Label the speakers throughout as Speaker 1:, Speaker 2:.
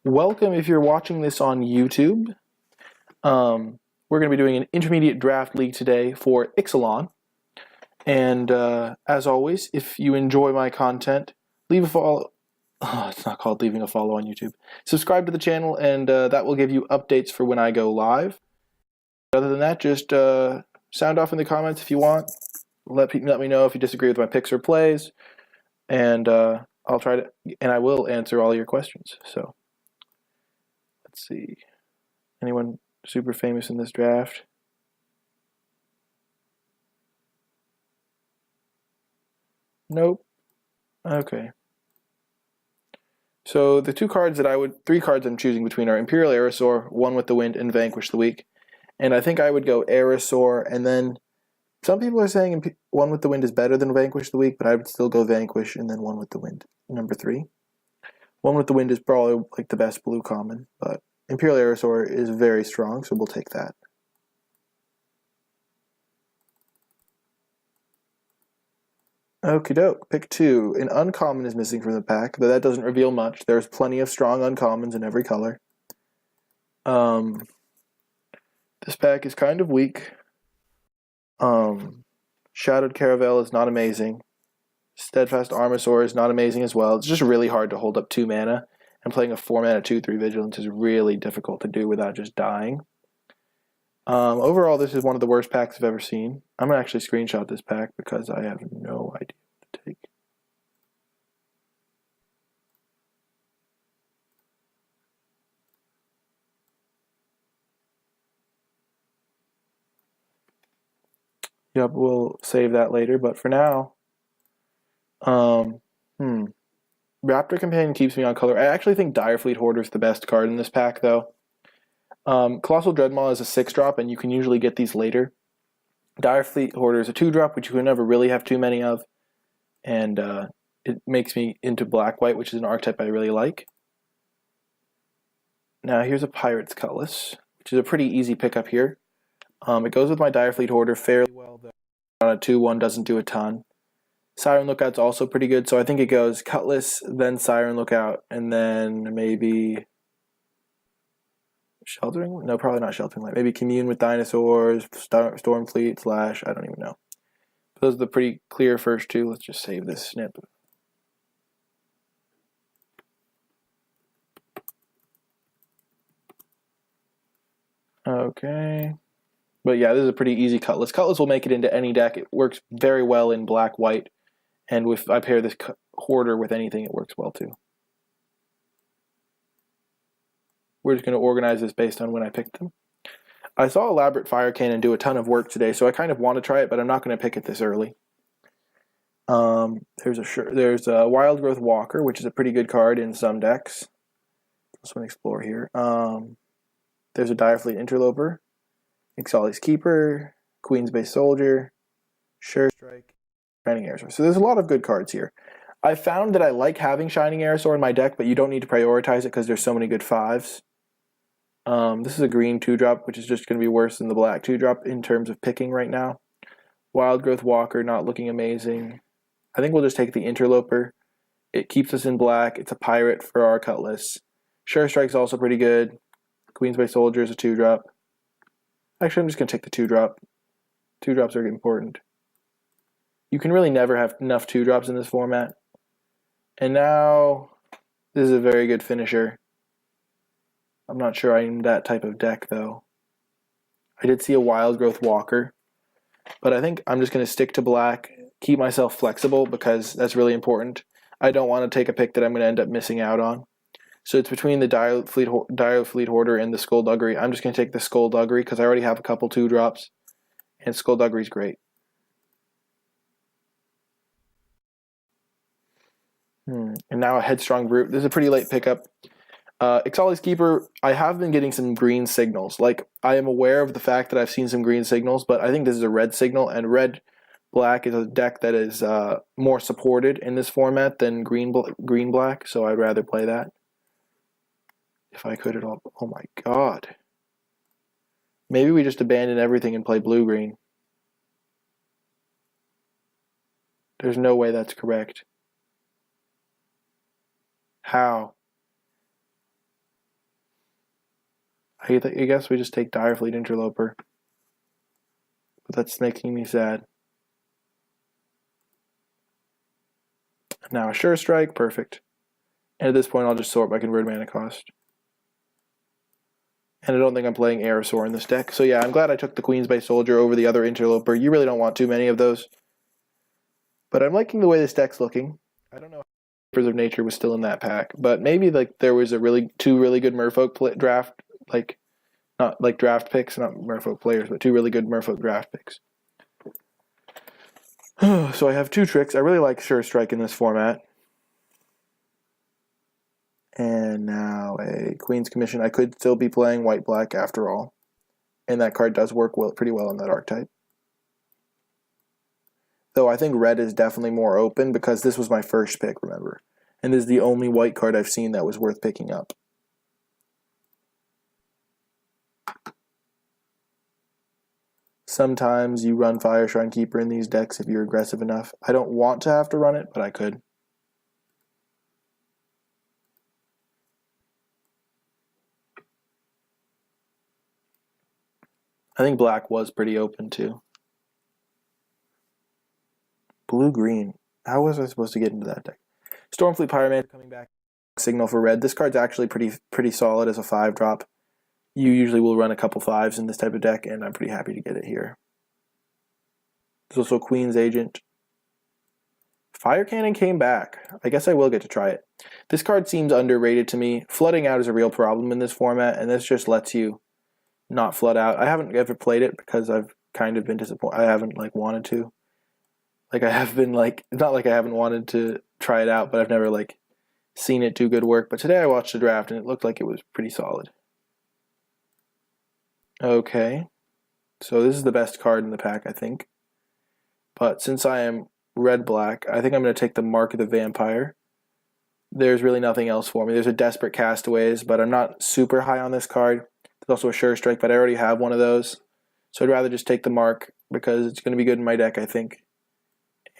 Speaker 1: Welcome if you're watching this on YouTube. We're going to be doing an intermediate draft league today for Ixalan. And as always, if you enjoy my content, leave a follow. Oh, it's not called leaving a follow on YouTube. Subscribe to the channel, and that will give you updates for when I go live. Other than that, just sound off in the comments if you want. Let me know if you disagree with my picks or plays, and I'll try to, and I will answer all your questions. So let's see. Anyone super famous in this draft? Nope. Okay. So the three cards I'm choosing between are Imperial Aerosaur, One with the Wind, and Vanquish the Weak. And I think I would go Aerosaur, and then some people are saying One with the Wind is better than Vanquish the Weak, but I would still go Vanquish and then One with the Wind, number 3. One with the Wind is probably like the best blue common, but Imperial Aerosaur is very strong, so we'll take that. Okie doke, pick 2. An uncommon is missing from the pack, but that doesn't reveal much. There's plenty of strong uncommons in every color. This pack is kind of weak. Shadowed Caravel is not amazing. Steadfast Armasaur is not amazing as well. It's just really hard to hold up 2 mana, and playing a 4 mana 2/3 Vigilance is really difficult to do without just dying. Overall, this is one of the worst packs I've ever seen. I'm going to actually screenshot this pack because I have no idea what to take. Yep, we'll save that later, but for now, Raptor Companion keeps me on color. I actually think Direfleet Hoarder is the best card in this pack, though. Colossal Dreadmaw is a 6-drop, and you can usually get these later. Direfleet Hoarder is a 2-drop, which you can never really have too many of, and it makes me into Black-White, which is an archetype I really like. Now here's a Pirate's Cutlass, which is a pretty easy pickup here. It goes with my Direfleet Hoarder fairly well, though. On a 2/1 doesn't do a ton. Siren Lookout's also pretty good, so I think it goes Cutlass, then Siren Lookout, and then maybe Sheltering? No, probably not Sheltering Light. Maybe Commune with Dinosaurs, Stormfleet, / I don't even know. Those are the pretty clear first two. Let's just save this snip. Okay. But yeah, this is a pretty easy Cutlass. Cutlass will make it into any deck. It works very well in Black-White. And if I pair this Hoarder with anything, it works well too. We're just going to organize this based on when I picked them. I saw Elaborate Fire Cannon do a ton of work today, so I kind of want to try it, but I'm not going to pick it this early. There's a Wild Growth Walker, which is a pretty good card in some decks. Let's explore here. There's a Direfleet Interloper, Ixalan's Keeper, Queen's Base Soldier, Sure Strike, Shining Aerosaur. So there's a lot of good cards here. I found that I like having Shining Aerosaur in my deck, but you don't need to prioritize it because there's so many good 5s. This is a green 2-drop, which is just going to be worse than the black 2-drop in terms of picking right now. Wild Growth Walker not looking amazing. I think we'll just take the Interloper. It keeps us in black. It's a pirate for our Cutlass. Sure Strike's also pretty good. Queen's Bay Soldier is a 2-drop. Actually, I'm just going to take the 2-drop. 2-drops are important. You can really never have enough 2-drops in this format. And now, this is a very good finisher. I'm not sure I'm that type of deck, though. I did see a Wild Growth Walker, but I think I'm just going to stick to black, keep myself flexible because that's really important. I don't want to take a pick that I'm going to end up missing out on. So it's between the Direfleet Hoarder and the Skullduggery. I'm just going to take the Skullduggery because I already have a couple 2-drops, and Skullduggery's great. And now a Headstrong Brute. This is a pretty late pickup. Ixalan's Keeper, I have been getting some green signals. Like, I am aware of the fact that I've seen some green signals, but I think this is a red signal, and red-black is a deck that is more supported in this format than green-black, so I'd rather play that. If I could at all. Oh my god. Maybe we just abandon everything and play blue-green. There's no way that's correct. How? I guess we just take Direfleet Interloper. But that's making me sad. Now a Sure Strike, perfect. And at this point, I'll just sort by converted mana cost. And I don't think I'm playing Aerosaur in this deck. So yeah, I'm glad I took the Queensbay Soldier over the other Interloper. You really don't want too many of those. But I'm liking the way this deck's looking. I don't know if Papers of Nature was still in that pack, but maybe like there was two really good Merfolk draft, like not like draft picks, not Merfolk players, but two really good Merfolk draft picks. So I have two tricks. I really like Sure Strike in this format. And now a Queen's Commission. I could still be playing white-black after all. And that card does work pretty well in that archetype. Though I think red is definitely more open because this was my first pick, remember. And this is the only white card I've seen that was worth picking up. Sometimes you run Fire Shrine Keeper in these decks if you're aggressive enough. I don't want to have to run it, but I could. I think black was pretty open too. Blue-green. How was I supposed to get into that deck? Stormfleet Pyromancer coming back. Signal for red. This card's actually pretty solid as a 5-drop. You usually will run a couple 5s in this type of deck, and I'm pretty happy to get it here. There's also Queen's Agent. Fire Cannon came back. I guess I will get to try it. This card seems underrated to me. Flooding out is a real problem in this format, and this just lets you not flood out. I haven't ever played it because I've kind of been disappointed. I haven't wanted to. I have been not like I haven't wanted to try it out, but I've never seen it do good work. But today I watched the draft and it looked like it was pretty solid. Okay. So this is the best card in the pack, I think. But since I am red-black, I think I'm going to take the Mark of the Vampire. There's really nothing else for me. There's a Desperate Castaways, but I'm not super high on this card. There's also a Sure Strike, but I already have one of those. So I'd rather just take the Mark because it's going to be good in my deck, I think.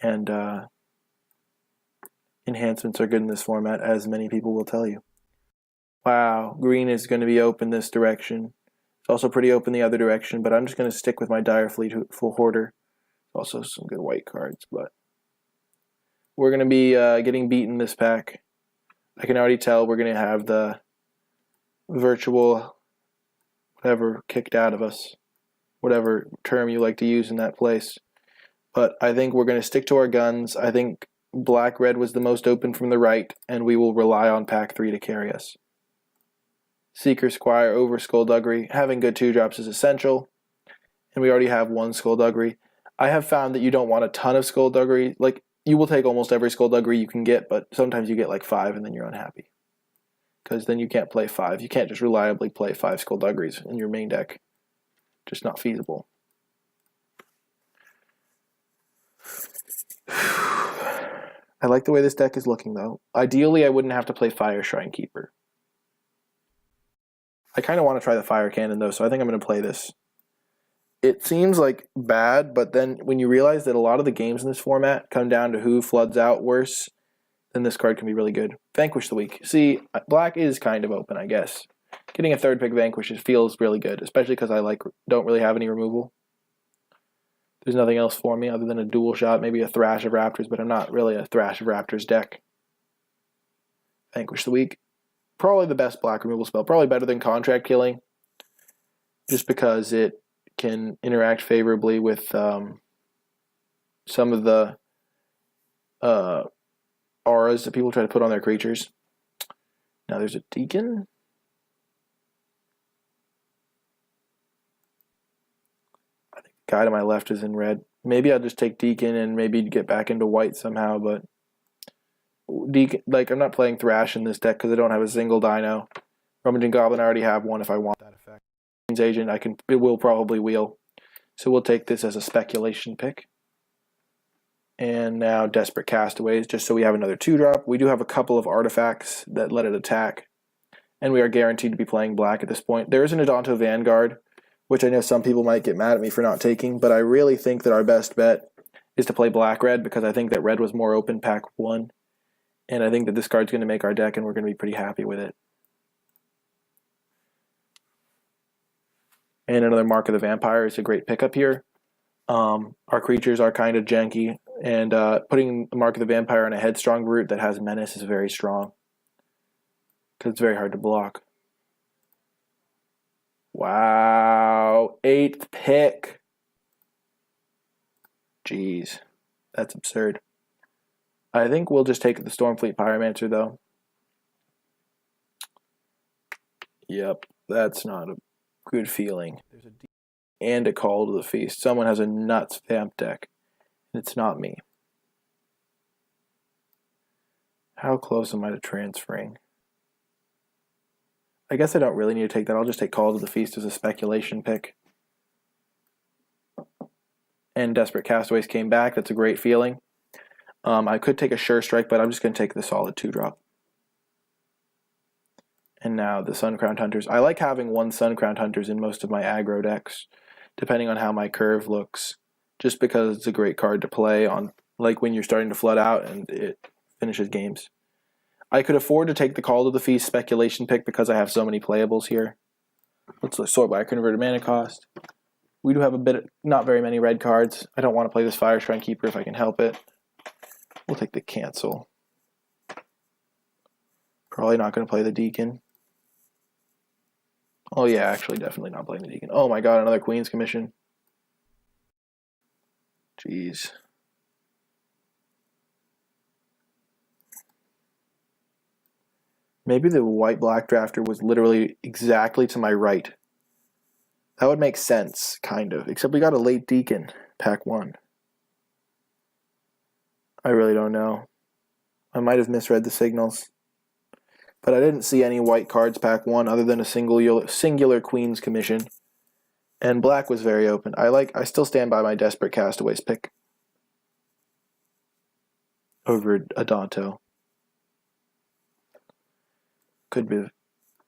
Speaker 1: And enhancements are good in this format, as many people will tell you. Wow, green is going to be open this direction. It's also pretty open the other direction, but I'm just going to stick with my Direfleet full Hoarder. Also some good white cards, but we're going to be getting beaten this pack. I can already tell we're going to have the virtual whatever kicked out of us, whatever term you like to use in that place. But I think we're going to stick to our guns. I think black-red was the most open from the right, and we will rely on pack 3 to carry us. Seeker Squire over Skullduggery. Having good 2-drops is essential, and we already have one Skullduggery. I have found that you don't want a ton of Skullduggery. You will take almost every Skullduggery you can get, but sometimes you get 5 and then you're unhappy. Because then you can't play 5. You can't just reliably play 5 Skullduggeries in your main deck. Just not feasible. I like the way this deck is looking, though. Ideally, I wouldn't have to play Fire Shrine Keeper. I kind of want to try the Fire Cannon, though, so I think I'm going to play this. It seems bad, but then when you realize that a lot of the games in this format come down to who floods out worse, then this card can be really good. Vanquish the Weak. See, black is kind of open, I guess. Getting a 3rd pick Vanquish feels really good, especially because I don't really have any removal. There's nothing else for me other than a dual shot, maybe a Thrash of Raptors, but I'm not really a Thrash of Raptors deck. Vanquish the Weak. Probably the best black removal spell. Probably better than Contract Killing, just because it can interact favorably with some of the auras that people try to put on their creatures. Now there's a Deacon. I think the guy to my left is in red. Maybe I'll just take Deacon and maybe get back into white somehow, but Deacon, I'm not playing Thrash in this deck because I don't have a single Dino. Rummaging Goblin, I already have one if I want that effect. Queen's Agent, it will probably wheel. So we'll take this as a speculation pick. And now Desperate Castaways, just so we have another 2-drop. We do have a couple of artifacts that let it attack. And we are guaranteed to be playing black at this point. There is an Adonto Vanguard, which I know some people might get mad at me for not taking, but I really think that our best bet is to play black-red because I think that red was more open pack 1. And I think that this card's going to make our deck and we're going to be pretty happy with it. and another Mark of the Vampire is a great pickup here. Our creatures are kind of janky, and putting the Mark of the Vampire on a Headstrong route that has Menace is very strong, because it's very hard to block. Wow, 8th pick. Jeez, that's absurd. I think we'll just take the Stormfleet Pyromancer, though. Yep, that's not a good feeling. There's a and a Call to the Feast. Someone has a nuts vamp deck. It's not me. How close am I to transferring? I guess I don't really need to take that. I'll just take Call to the Feast as a speculation pick. And Desperate Castaways came back. That's a great feeling. I could take a Sure Strike, but I'm just going to take the solid 2-drop. And now the Sun-Crowned Hunters. I like having one Sun-Crowned Hunters in most of my aggro decks, depending on how my curve looks, just because it's a great card to play on, like when you're starting to flood out and it finishes games. I could afford to take the Call to the Feast speculation pick because I have so many playables here. Let's sort by converted mana cost. We do have not very many red cards. I don't want to play this Fire Shrine Keeper if I can help it. We'll take the cancel. Probably not going to play the Deacon. Oh yeah, actually definitely not playing the Deacon. Oh my god, another Queen's Commission. Jeez. Maybe the white-black drafter was literally exactly to my right. That would make sense, kind of. Except we got a late Deacon, pack 1. I really don't know. I might have misread the signals. But I didn't see any white cards pack 1 other than a singular Queen's Commission. And black was very open. I still stand by my Desperate Castaways pick over Adonto.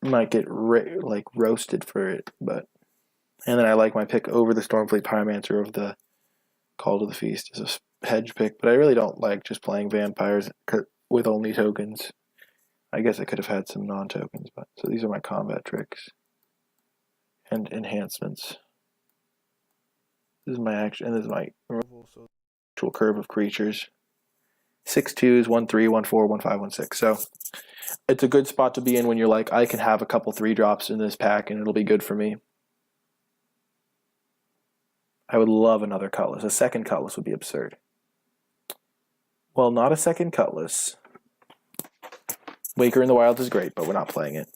Speaker 1: Might get roasted for it, but and then I like my pick over the Stormfleet Pyromancer of the Call to the Feast as a hedge pick, but I really don't like just playing vampires with only tokens. I guess I could have had some non-tokens, but so these are my combat tricks and enhancements. This is my action, and this is my actual curve of creatures. 6/2s, 1/3, 1/4, 1/5, 1/6. So it's a good spot to be in when you're like, I can have a couple 3-drops in this pack and it'll be good for me. I would love another Cutlass. A second Cutlass would be absurd. Well, not a second Cutlass. Waker in the Wilds is great, but we're not playing it.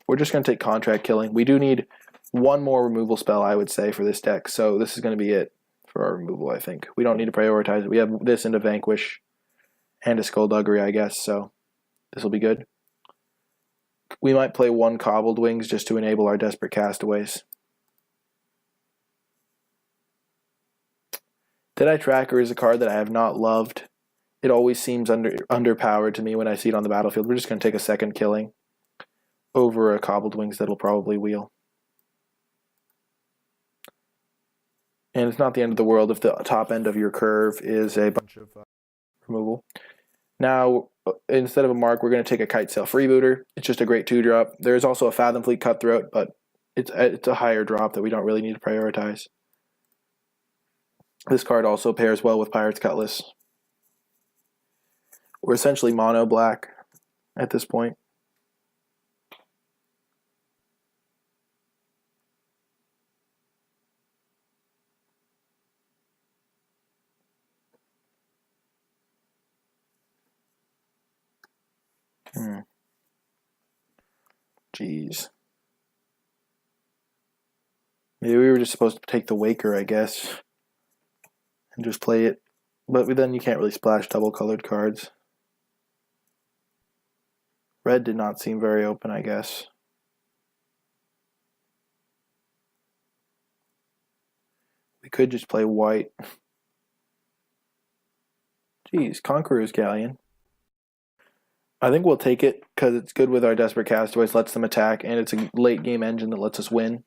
Speaker 1: We're just going to take Contract Killing. We do need one more removal spell, I would say, for this deck. So this is going to be it for our removal, I think. We don't need to prioritize it. We have this and a Vanquish and a Skullduggery, I guess. So this will be good. We might play one Cobbled Wings just to enable our Desperate Castaways. Deadeye Tracker is a card that I have not loved. It always seems underpowered to me when I see it on the battlefield. We're just going to take a second killing over a Cobbled Wings that'll probably wheel. And it's not the end of the world if the top end of your curve is a bunch of removal. Now, instead of a Mark, we're going to take a Kite Sail Freebooter. It's just a great 2-drop. There is also a Fathom Fleet Cutthroat, but it's a higher drop that we don't really need to prioritize. This card also pairs well with Pirate's Cutlass. We're essentially mono black at this point. Jeez. Maybe we were just supposed to take the Waker, I guess, and just play it. But then you can't really splash double-colored cards. Red did not seem very open, I guess. We could just play white. Jeez, Conqueror's Galleon. I think we'll take it because it's good with our Desperate Castaways, lets them attack, and it's a late game engine that lets us win.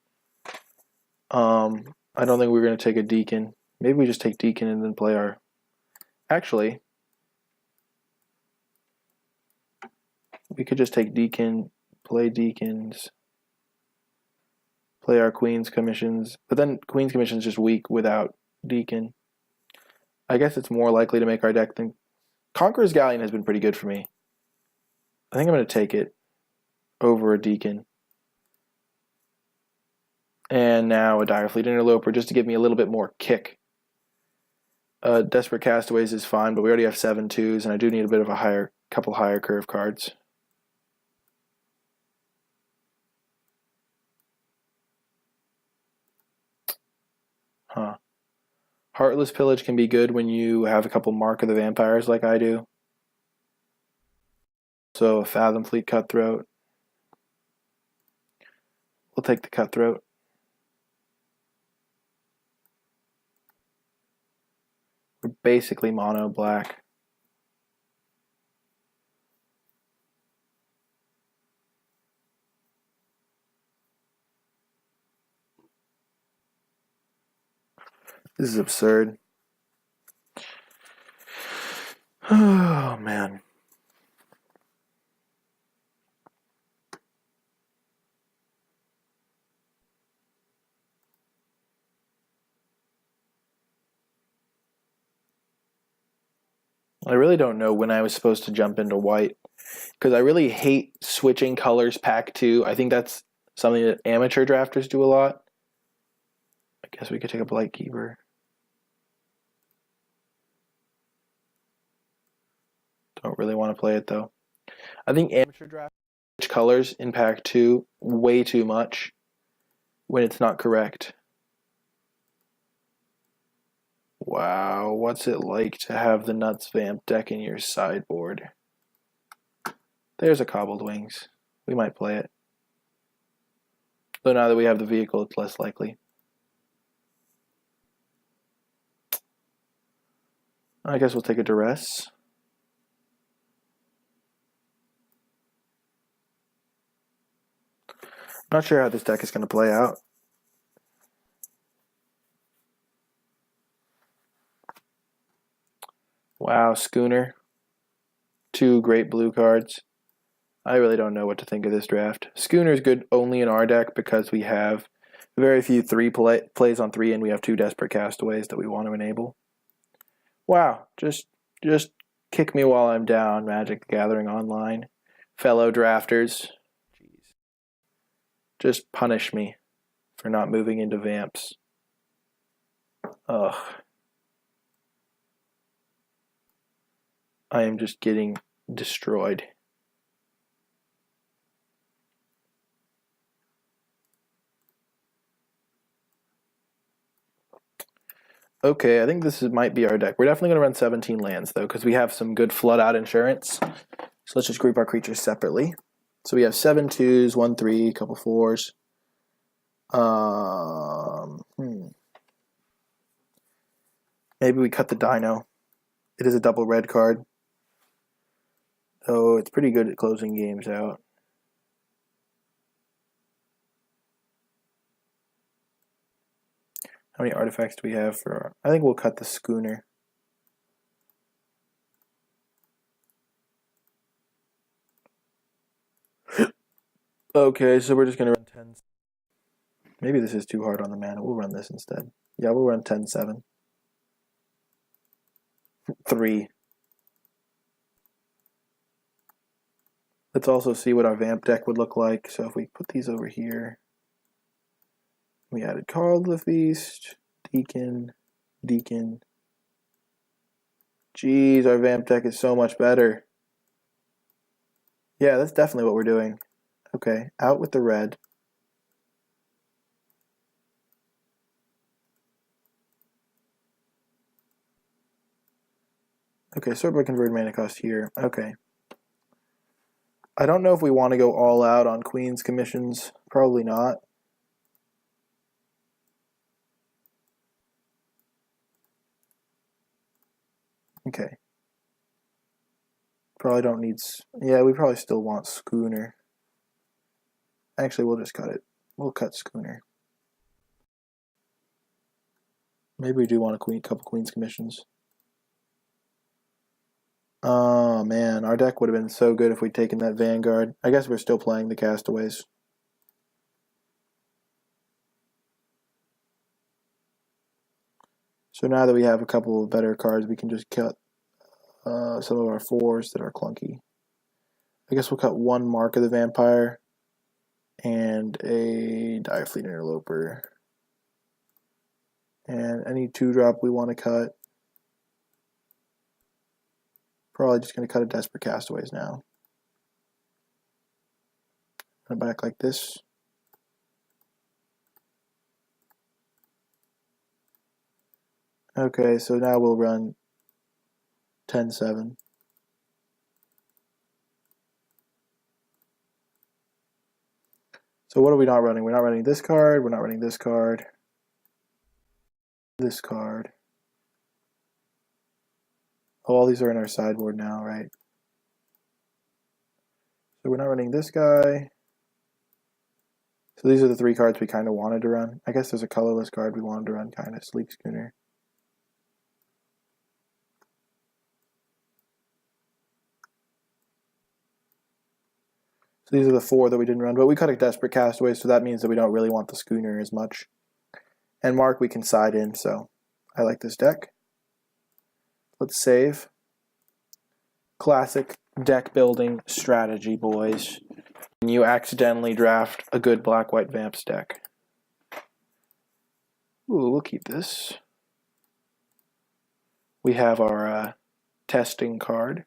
Speaker 1: I don't think we're going to take a Deacon. Maybe we just take Deacon and then play our... Actually, we could just take Deacon, play Deacons, Play our Queen's Commissions. But then Queen's Commission's just weak without Deacon. I guess it's more likely to make our deck than... Conqueror's Galleon has been pretty good for me. I think I'm going to take it over a Deacon. And now a Direfleet Interloper just to give me a little bit more kick. Desperate Castaways is fine, but we already have 7/2s, and I do need a bit of a couple higher curve cards. Huh. Heartless Pillage can be good when you have a couple Mark of the Vampires like I do. So Fathom Fleet Cutthroat. We'll take the Cutthroat. We're basically mono black. This is absurd. Oh, man. I really don't know when I was supposed to jump into white, because I really hate switching colors pack 2. I think that's something that amateur drafters do a lot. I guess we could take a Blightkeeper. Don't really want to play it though. I think amateur drafters switch colors in pack 2 way too much when it's not correct. Wow, what's it like to have the Nuts Vamp deck in your sideboard? There's a Cobbled Wings. We might play it. Though now that we have the vehicle, it's less likely. I guess we'll take a Duress. Not sure how this deck is going to play out. Wow, Schooner. 2 great blue cards. I really don't know what to think of this draft. Schooner is good only in our deck because we have very few 3 plays on 3 and we have 2 Desperate Castaways that we want to enable. Wow, just kick me while I'm down, Magic the Gathering Online. Fellow drafters. Jeez. Just punish me for not moving into Vamps. Ugh. I am just getting destroyed. Okay, I think this might be our deck. We're definitely going to run 17 lands, though, because we have some good flood-out insurance. So let's just group our creatures separately. So we have 7 2s, 1 3, a couple 4s. Maybe we cut the Dino. It is a double red card. Oh, it's pretty good at closing games out. How many artifacts do we have for... I think we'll cut the Schooner. Okay, so we're just going to run 10. Maybe this is too hard on the mana. We'll run this instead. Yeah, we'll run 10-7. 3. Let's also see what our Vamp deck would look like. So if we put these over here... We added Carl the Feast, Deacon. Jeez, our Vamp deck is so much better. Yeah, that's definitely what we're doing. Okay, out with the red. Okay, sort by convert mana cost here. Okay. I don't know if we want to go all out on Queen's Commissions. Probably not. Okay. Probably don't need... Yeah, we probably still want Schooner. Actually, we'll just cut it. We'll cut Schooner. Maybe we do want a couple Queen's Commissions. Oh, man. Our deck would have been so good if we'd taken that Vanguard. I guess we're still playing the Castaways. So now that we have a couple of better cards, we can just cut some of our 4s that are clunky. I guess we'll cut 1 Mark of the Vampire and a Direfleet Interloper. And any 2-drop we want to cut. Probably just going to cut a Desperate Castaways now. Run it back like this. Okay, so now we'll run 10-7. So what are we not running? We're not running this card, we're not running this card. This card. Oh, all these are in our sideboard now, right? So we're not running this guy. So these are the 3 cards we kind of wanted to run. I guess there's a colorless card we wanted to run, kind of. Sleek Schooner. So these are the 4 that we didn't run, but we cut a Desperate Castaway, so that means that we don't really want the Schooner as much. And Mark we can side in, so I like this deck. Let's save. Classic deck building strategy, boys. When you accidentally draft a good Black-White Vamps deck. Ooh, we'll keep this. We have our testing card.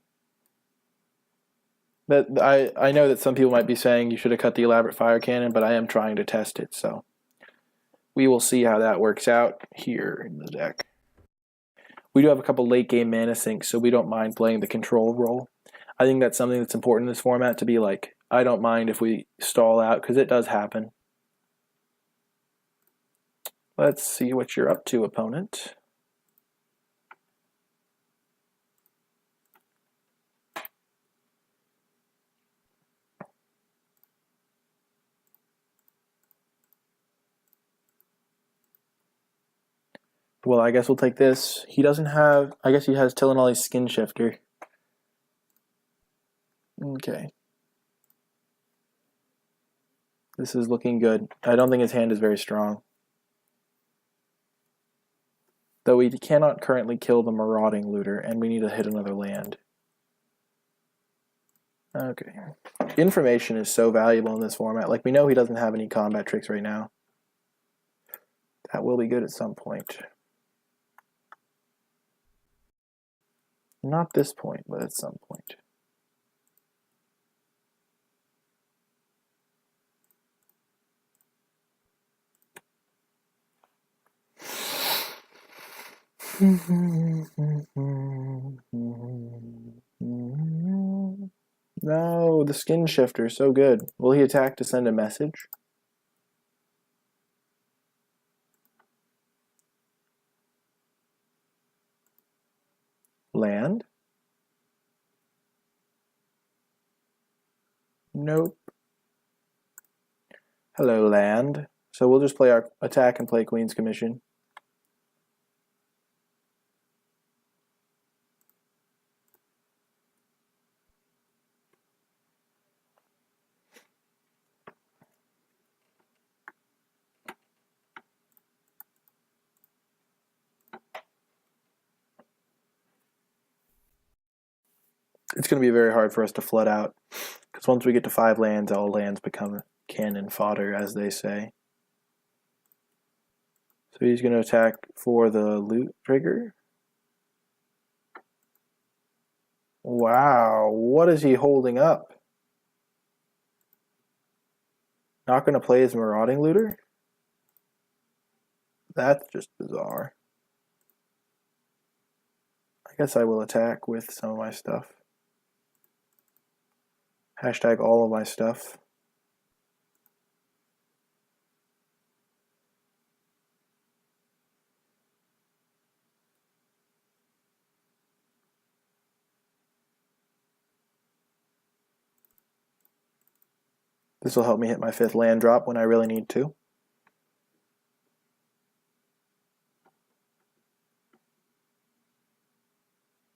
Speaker 1: I know that some people might be saying you should have cut the Elaborate Fire Cannon, but I am trying to test it, so we will see how that works out here in the deck. We do have a couple late game mana sinks, so we don't mind playing the control role. I think that's something that's important in this format, to be like, I don't mind if we stall out, because it does happen. Let's see what you're up to, opponent. Well, I guess we'll take this. He doesn't have, I guess he has Tillinolly's Skin Shifter. Okay. This is looking good. I don't think his hand is very strong. Though we cannot currently kill the Marauding Looter, and we need to hit another land. Okay. Information is so valuable in this format. Like, we know he doesn't have any combat tricks right now. That will be good at some point. Not this point, but at some point. No, the Skin Shifter, so good. Will he attack to send a message? Land? Nope. Hello, land. So we'll just play our attack and play Queen's Commission. It's going to be very hard for us to flood out, because once we get to 5 lands, all lands become cannon fodder, as they say. So he's going to attack for the loot trigger. Wow, what is he holding up? Not going to play his Marauding Looter? That's just bizarre. I guess I will attack with some of my stuff. Hashtag all of my stuff. This will help me hit my 5th land drop when I really need to.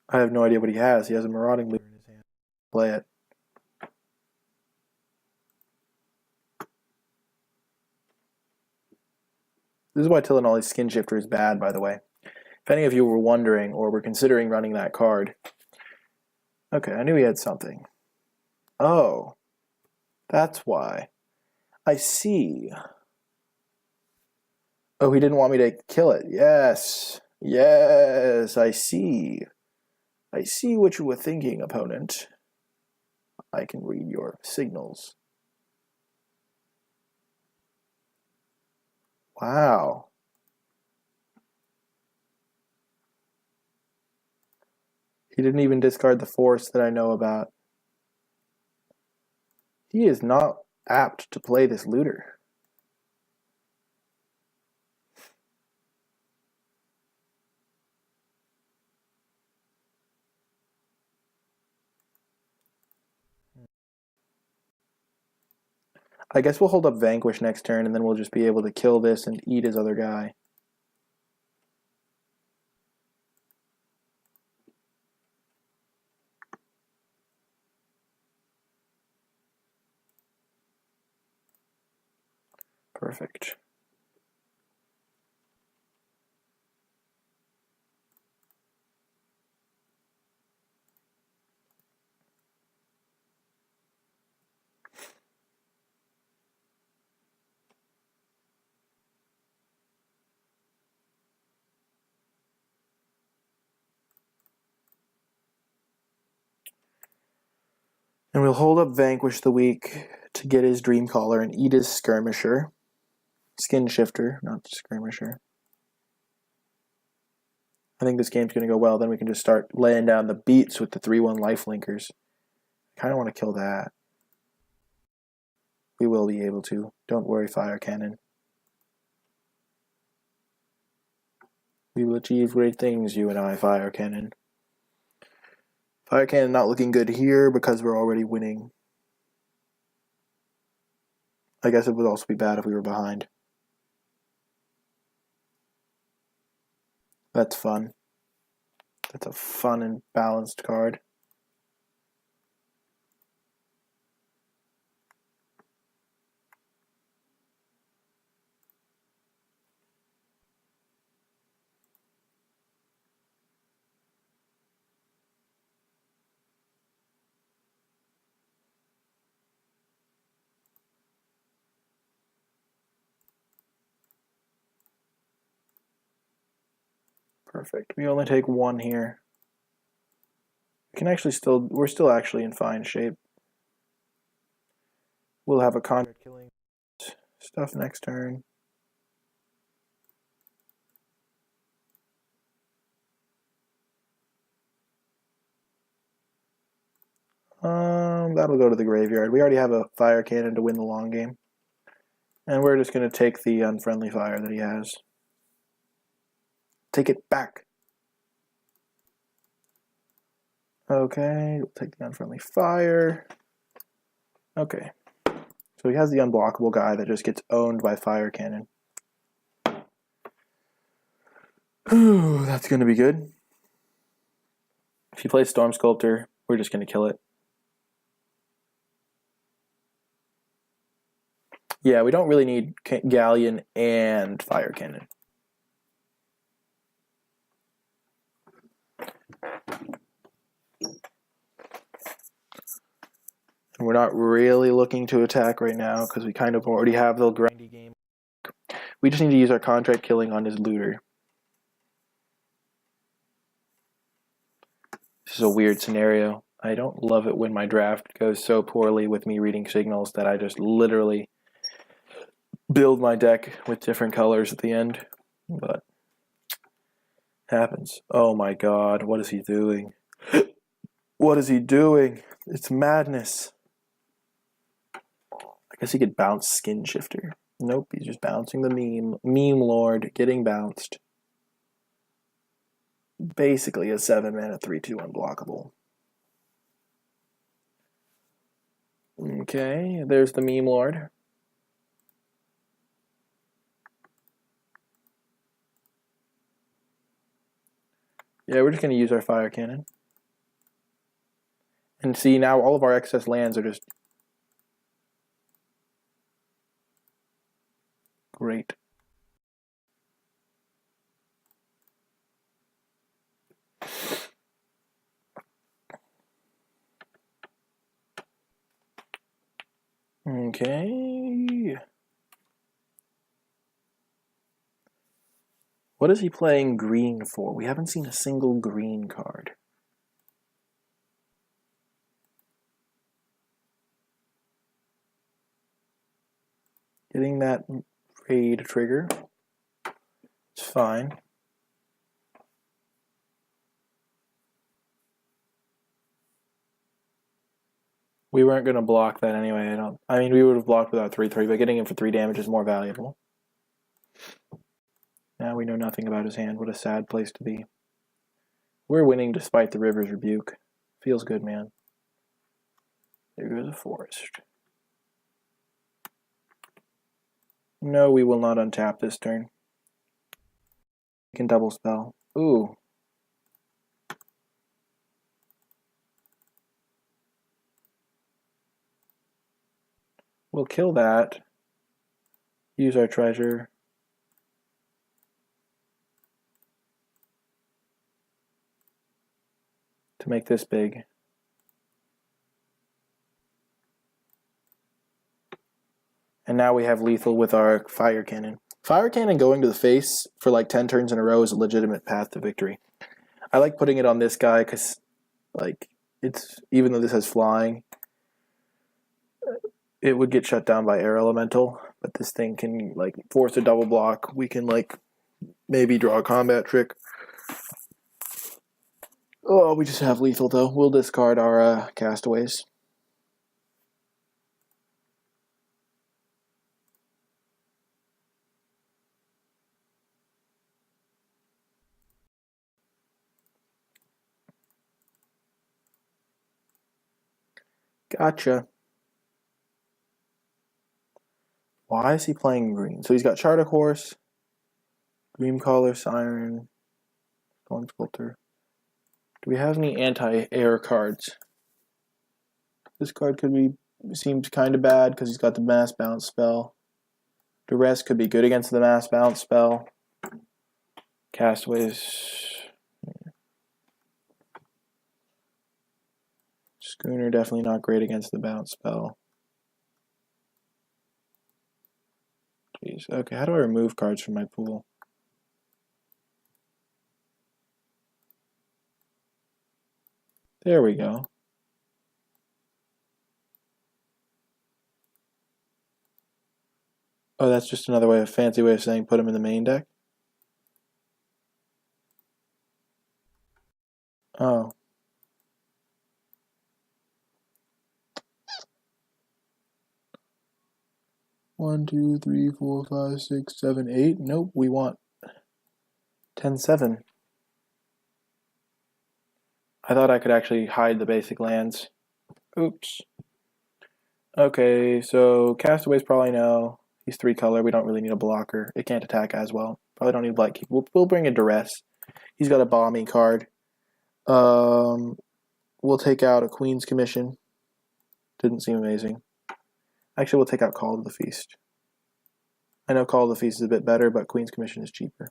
Speaker 1: I have no idea what he has. He has a Marauding Looter in his hand. Play it. This is why Tillinolly's Skin Shifter is bad, by the way. If any of you were wondering or were considering running that card. Okay, I knew he had something. Oh, that's why. I see. Oh, he didn't want me to kill it. Yes. Yes, I see. I see what you were thinking, opponent. I can read your signals. Wow. He didn't even discard the force that I know about. He is not apt to play this looter. I guess we'll hold up Vanquish next turn, and then we'll just be able to kill this and eat his other guy. Perfect. And we'll hold up Vanquish the week to get his Dream Caller and eat his Skirmisher. Skin Shifter, not Skirmisher. I think this game's going to go well. Then we can just start laying down the beats with the 3-1 Lifelinkers. I kind of want to kill that. We will be able to. Don't worry, Fire Cannon. We will achieve great things, you and I, Fire Cannon. Fire Cannon not looking good here because we're already winning. I guess it would also be bad if we were behind. That's fun. That's a fun and balanced card. Perfect. We only take one here. We can actually we're still actually in fine shape. We'll have a Conjure killing stuff next turn. That'll go to the graveyard. We already have a Fire Cannon to win the long game. And we're just going to take the unfriendly fire that he has. Take it back. Okay, we'll take the unfriendly fire. Okay. So he has the unblockable guy that just gets owned by Fire Cannon. Ooh, that's going to be good. If he plays Storm Sculptor, we're just going to kill it. Yeah, we don't really need Galleon and Fire Cannon. And we're not really looking to attack right now because we kind of already have the grindy game. We just need to use our contract killing on his looter. This is a weird scenario. I don't love it when my draft goes so poorly with me reading signals that I just literally build my deck with different colors at the end. But happens. Oh my god, what is he doing? What is he doing? It's madness. I guess he could bounce Skin Shifter. Nope, he's just bouncing the meme. Meme Lord getting bounced. Basically a 7-mana 3/2 unblockable. Okay, there's the Meme Lord. Yeah, we're just going to use our Fire Cannon. And see, now all of our excess lands are just great. Okay. What is he playing green for? We haven't seen a single green card. Getting that raid trigger. It's fine. We weren't going to block that anyway. I mean, we would have blocked without 3/3, but getting him for 3 damage is more valuable. Now we know nothing about his hand. What a sad place to be. We're winning despite the River's Rebuke. Feels good, man. There goes a forest. No, we will not untap this turn. We can double spell. Ooh. We'll kill that. Use our treasure. To make this big. And now we have lethal with our fire cannon. Fire cannon going to the face for like 10 turns in a row is a legitimate path to victory. I like putting it on this guy because, like, it's even though this has flying, it would get shut down by air elemental. But this thing can like force a double block. We can like maybe draw a combat trick. Oh, we just have lethal though. We'll discard our castaways. Gotcha. Why is he playing green? So he's got Chartic Horse, Dreamcaller, Siren, Storm Sculptor. Do we have any anti-air cards? This card seems kind of bad because he's got the Mass Bounce spell. Duress could be good against the Mass Bounce spell. Castaways. Schooner definitely not great against the bounce spell. Jeez. Okay, how do I remove cards from my pool? There we go. Oh, that's just another fancy way of saying put him in the main deck? Oh. One, two, three, four, five, six, seven, eight. Nope, we want 10-7. I thought I could actually hide the basic lands. Oops. Okay, so Castaways probably no. He's 3-color. We don't really need a blocker. It can't attack as well. Probably don't need Blight Keep. We'll bring a Duress. He's got a Balmy card. We'll take out a Queen's Commission. Didn't seem amazing. Actually, we'll take out Call to the Feast. I know Call to the Feast is a bit better, but Queen's Commission is cheaper.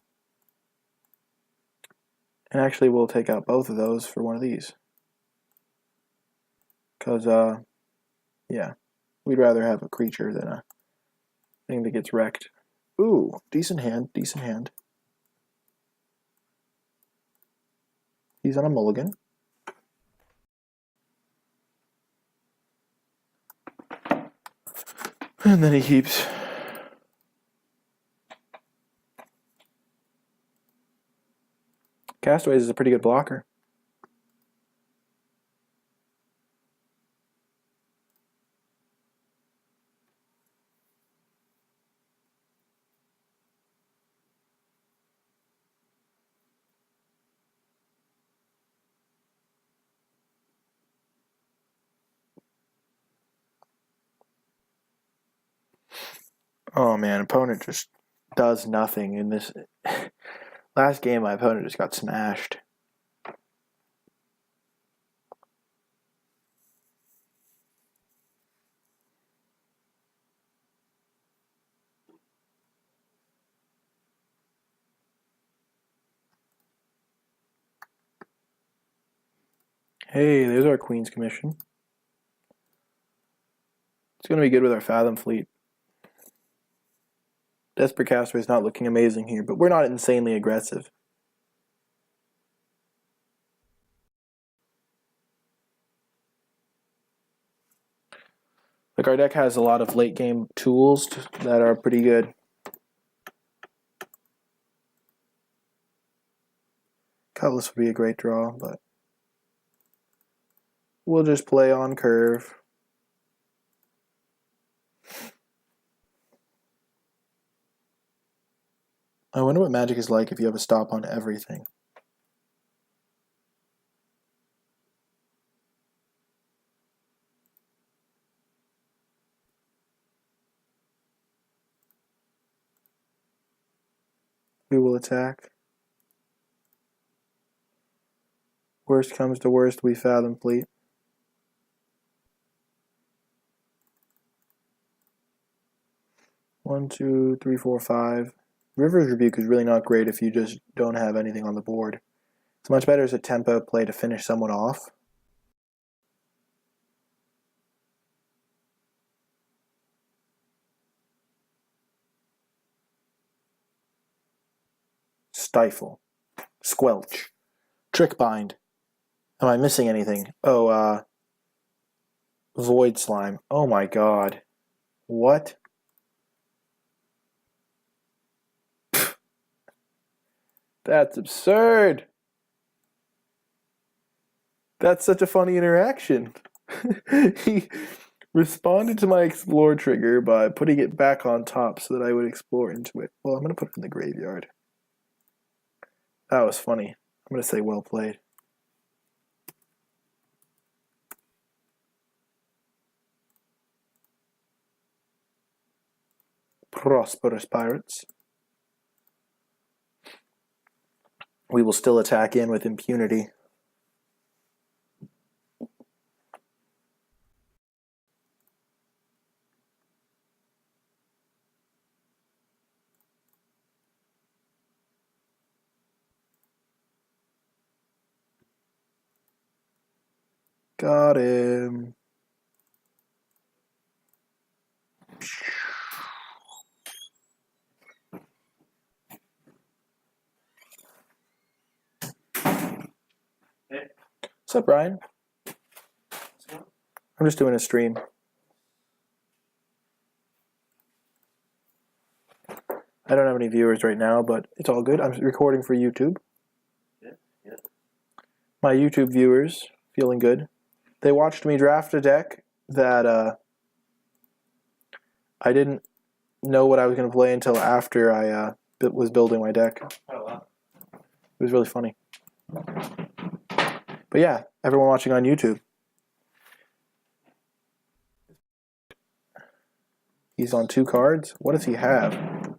Speaker 1: And actually, we'll take out both of those for one of these. Because, yeah, we'd rather have a creature than a thing that gets wrecked. Ooh, decent hand, decent hand. He's on a mulligan. And then he keeps. Castaways is a pretty good blocker. Oh man, opponent just does nothing in this. Last game, my opponent just got smashed. Hey, there's our Queen's Commission. It's going to be good with our Fathom fleet. Desperate Caster is not looking amazing here, but we're not insanely aggressive. Like, our deck has a lot of late game tools that are pretty good. Cutlass would be a great draw, but we'll just play on curve. I wonder what Magic is like if you have a stop on everything. We will attack. Worst comes to worst, we Fathom fleet. One, two, three, four, five. River's Rebuke is really not great if you just don't have anything on the board. It's much better as a tempo play to finish someone off. Stifle. Squelch. Trick Bind. Am I missing anything? Oh, Void Slime. Oh my god. What? That's absurd. That's such a funny interaction. He responded to my explore trigger by putting it back on top so that I would explore into it. Well, I'm going to put it in the graveyard. That was funny. I'm going to say well played. Prosperous Pirates. We will still attack in with impunity. Got him.
Speaker 2: Hey.
Speaker 1: What's up, Brian? I'm just doing a stream. I don't have any viewers right now, but it's all good. I'm recording for YouTube.
Speaker 2: Yeah.
Speaker 1: My YouTube viewers feeling good. They watched me draft a deck that I didn't know what I was going to play until after I was building my deck.
Speaker 2: Oh, wow.
Speaker 1: It was really funny. But yeah, everyone watching on YouTube. He's on 2 cards. What does he have?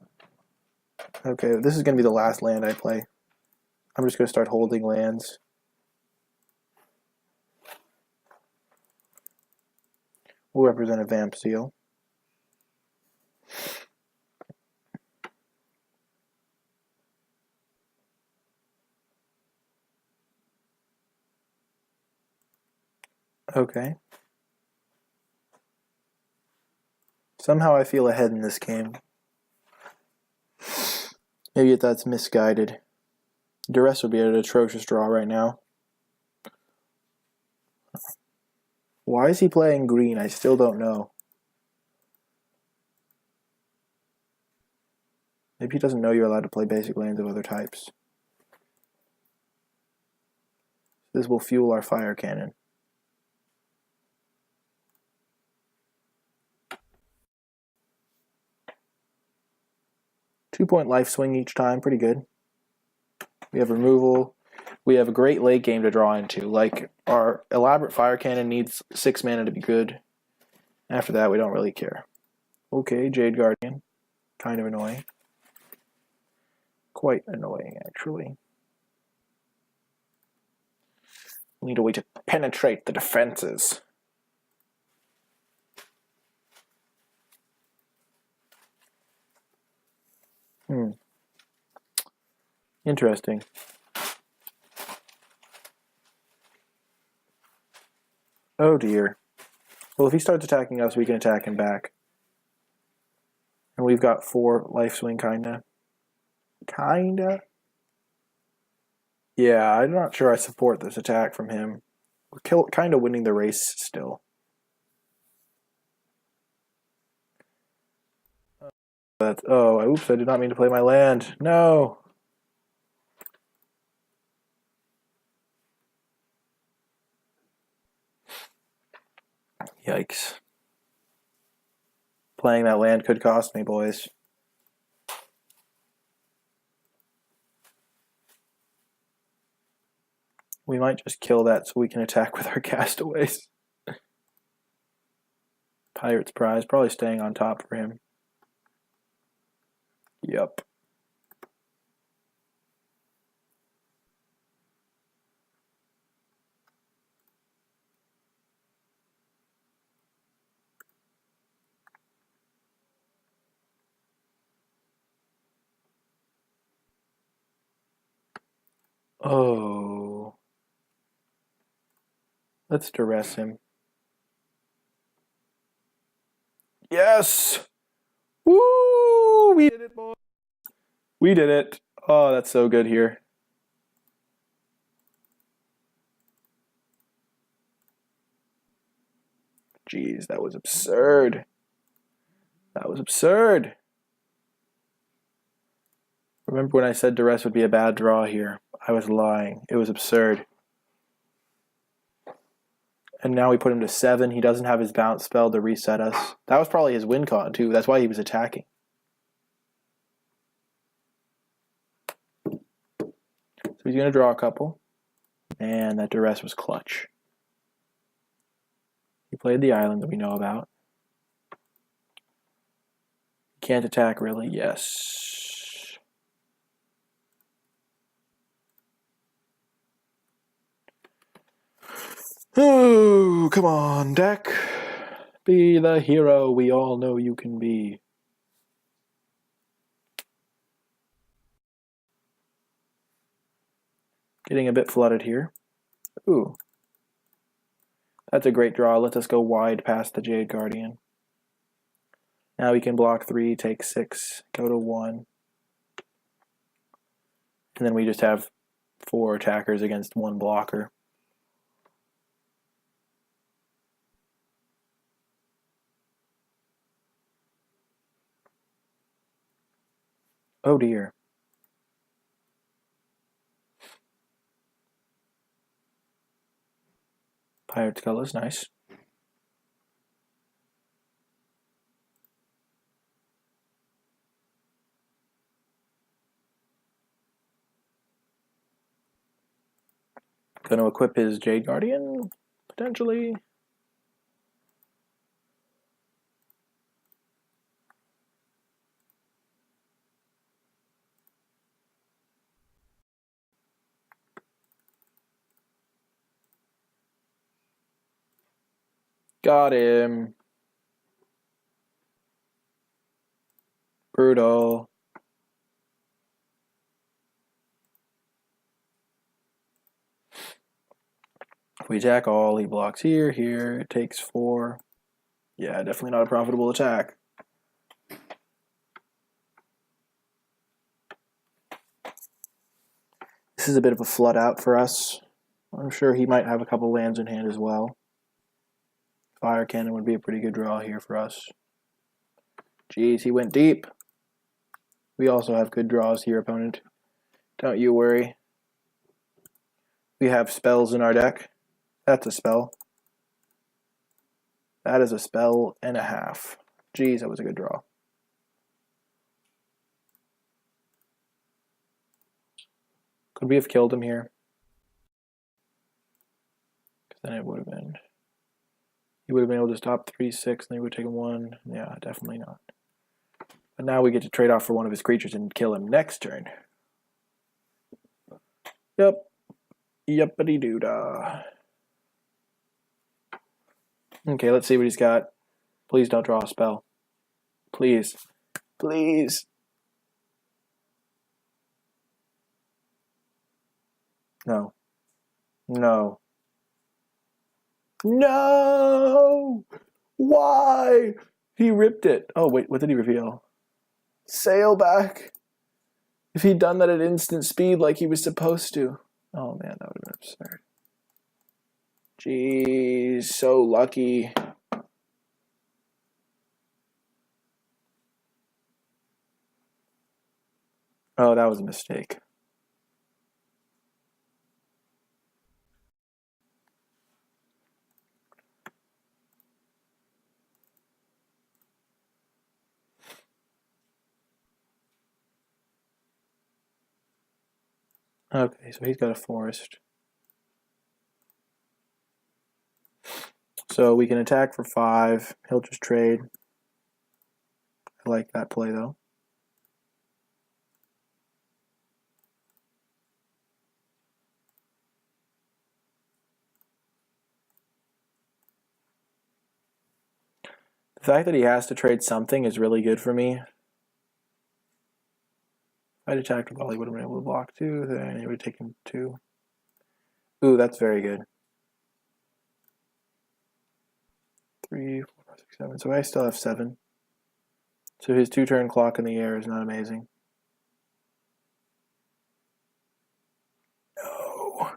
Speaker 1: Okay, this is going to be the last land I play. I'm just going to start holding lands. We'll represent a Vamp Seal. Okay. Somehow I feel ahead in this game. Maybe that's misguided. Duress would be an atrocious draw right now. Why is he playing green? I still don't know. Maybe he doesn't know you're allowed to play basic lands of other types. This will fuel our fire cannon. Two-point life swing each time, pretty good. We have removal. We have a great late game to draw into. Like, our elaborate fire cannon needs 6 mana to be good. After that, we don't really care. Okay, Jade Guardian. Kind of annoying. Quite annoying, actually. We need a way to penetrate the defenses. Interesting. Oh dear. Well, if he starts attacking us, we can attack him back. And we've got 4 life swing, kinda. Kinda? Yeah, I'm not sure I support this attack from him. We're kinda winning the race still. Oops, I did not mean to play my land. No! Yikes. Playing that land could cost me, boys. We might just kill that so we can attack with our castaways. Pirate's Prize, probably staying on top for him. Yep. Oh. Let's duress him. Yes! Woo! We did it, boys. We did it. Oh, that's so good here. Jeez, that was absurd. That was absurd. Remember when I said duress would be a bad draw here? I was lying. It was absurd. And now we put him to 7. He doesn't have his bounce spell to reset us. That was probably his win con, too. That's why he was attacking. So he's going to draw a couple. And that duress was clutch. He played the island that we know about. Can't attack, really. Yes. Oh, come on, deck. Be the hero we all know you can be. Getting a bit flooded here. Ooh. That's a great draw. Let us go wide past the Jade Guardian. Now we can block 3, take 6, go to 1. And then we just have 4 attackers against 1 blocker. Oh dear. Pirate Skull is nice. Going to equip his Jade Guardian, potentially. Got him. Brutal. If we attack all, he blocks here, here. It takes 4. Yeah, definitely not a profitable attack. This is a bit of a flood out for us. I'm sure he might have a couple lands in hand as well. Fire Cannon would be a pretty good draw here for us. Jeez, he went deep. We also have good draws here, opponent. Don't you worry. We have spells in our deck. That's a spell. That is a spell and a half. Jeez, that was a good draw. Could we have killed him here? Because then it would have been... He would have been able to stop 3-6, and they would have taken 1. Yeah, definitely not. But now we get to trade off for one of his creatures and kill him next turn. Yep. Yuppity-doo-dah. Okay, let's see what he's got. Please don't draw a spell. Please. Please. No. No. No! Why? He ripped it. Oh, wait, what did he reveal? Sail back. If he'd done that at instant speed like he was supposed to. Oh, man, that would have been absurd. Jeez, so lucky. Oh, that was a mistake. Okay, so he's got a forest. So we can attack for 5. He'll just trade. I like that play, though. The fact that he has to trade something is really good for me. If I'd attacked with all, he would have been able to block 2, then he would have taken 2. Ooh, that's very good. 3, 4, 5, 6, 7. So I still have 7. So his 2-turn clock in the air is not amazing. No.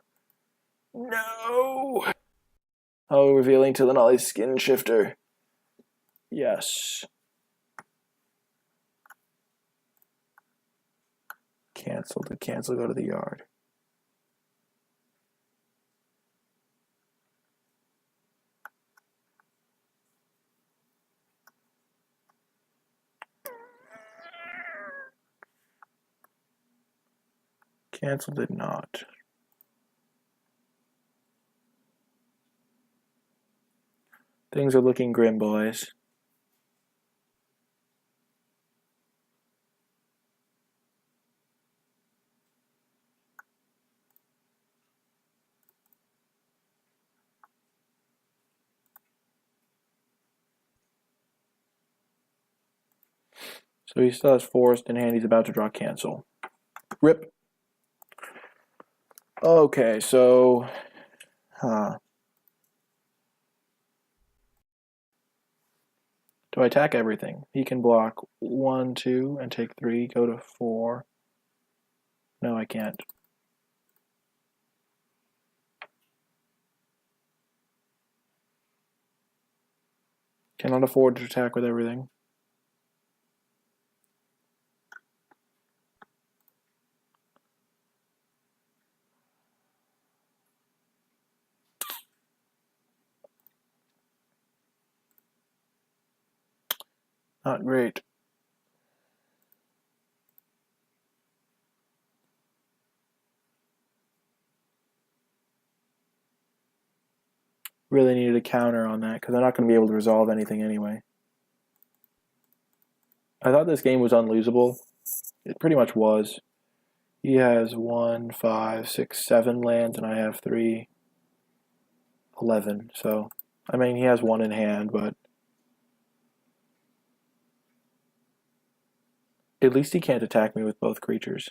Speaker 1: No. Oh, revealing Tilanali's skin shifter. Yes. Cancel. Did cancel go to the yard? Cancel did not. Things are looking grim, boys. So he still has forest in hand. He's about to draw cancel. Rip. Okay, so... Do I attack everything? He can block 1, 2, and take 3, go to 4. No, I can't. Cannot afford to attack with everything. Not great. Really needed a counter on that because I'm not going to be able to resolve anything anyway. I thought this game was unlosable. It pretty much was. He has 1, 5, 6, 7 lands, and I have 3, 11. So, I mean, he has 1 in hand, but at least he can't attack me with both creatures.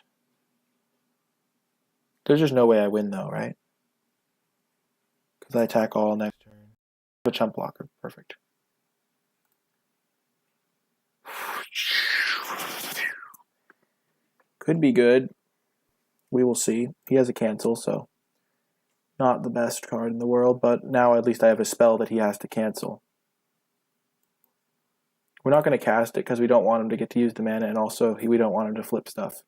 Speaker 1: There's just no way I win, though, right? Because I attack all next turn. A chump blocker. Perfect. Could be good. We will see. He has a cancel, so not the best card in the world, but now at least I have a spell that he has to cancel. We're not going to cast it because we don't want him to get to use the mana, and also we don't want him to flip stuff.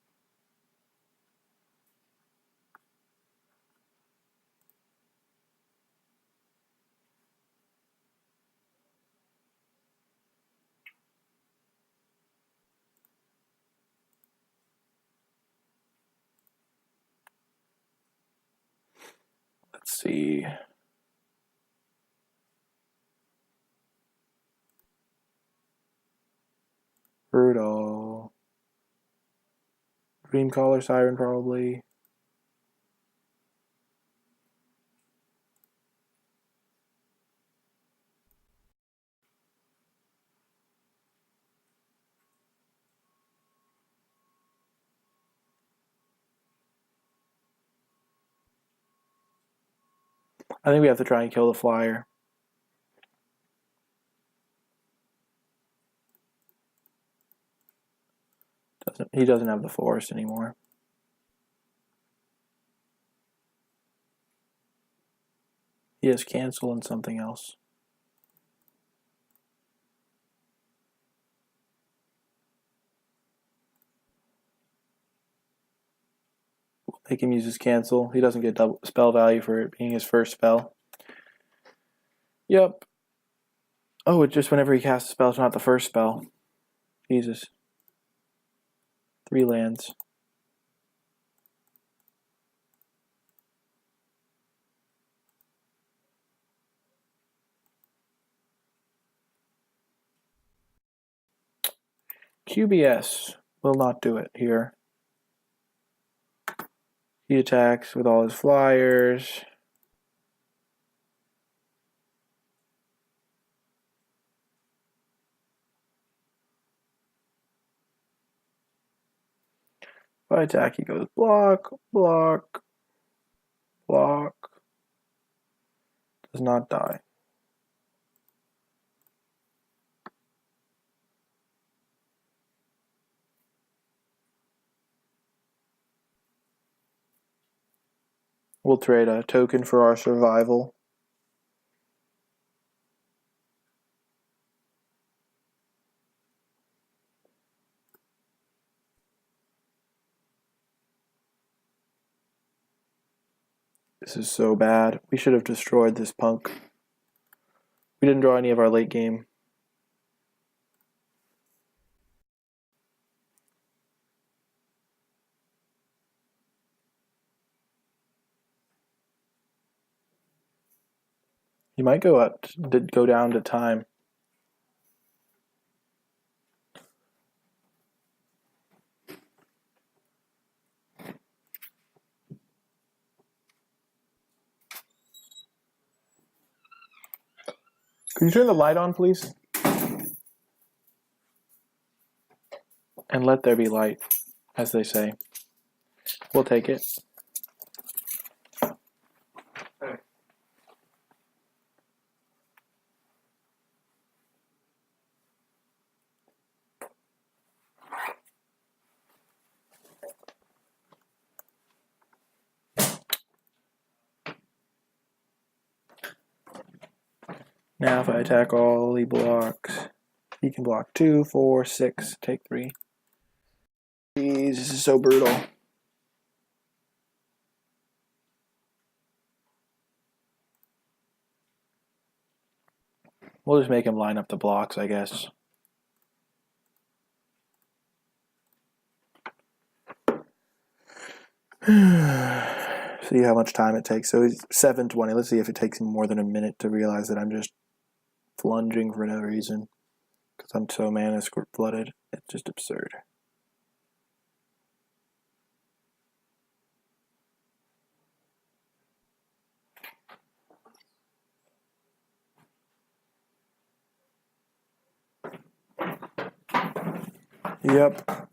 Speaker 1: Let's see. Brutal. Dreamcaller Siren, probably. I think we have to try and kill the flyer. He doesn't have the forest anymore. He has cancel and something else. We'll make him use his cancel. He doesn't get double spell value for it being his first spell. Yep. Oh, it's just whenever he casts a spell, it's not the first spell. Jesus. 3 lands. QBS will not do it here. He attacks with all his flyers. If I attack, he goes block, block, block. Does not die. We'll trade a token for our survival. This is so bad. We should have destroyed this punk. We didn't draw any of our late game. He might go down to time. Could you turn the light on, please? And let there be light, as they say. We'll take it. Now if I attack all, he blocks. He can block 2, 4, 6, take 3. Jeez, this is so brutal. We'll just make him line up the blocks, I guess. See how much time it takes. So he's 7:20. Let's see if it takes him more than a minute to realize that I'm just flunging for no reason. Because I'm so mana flooded. It's just absurd. Yep.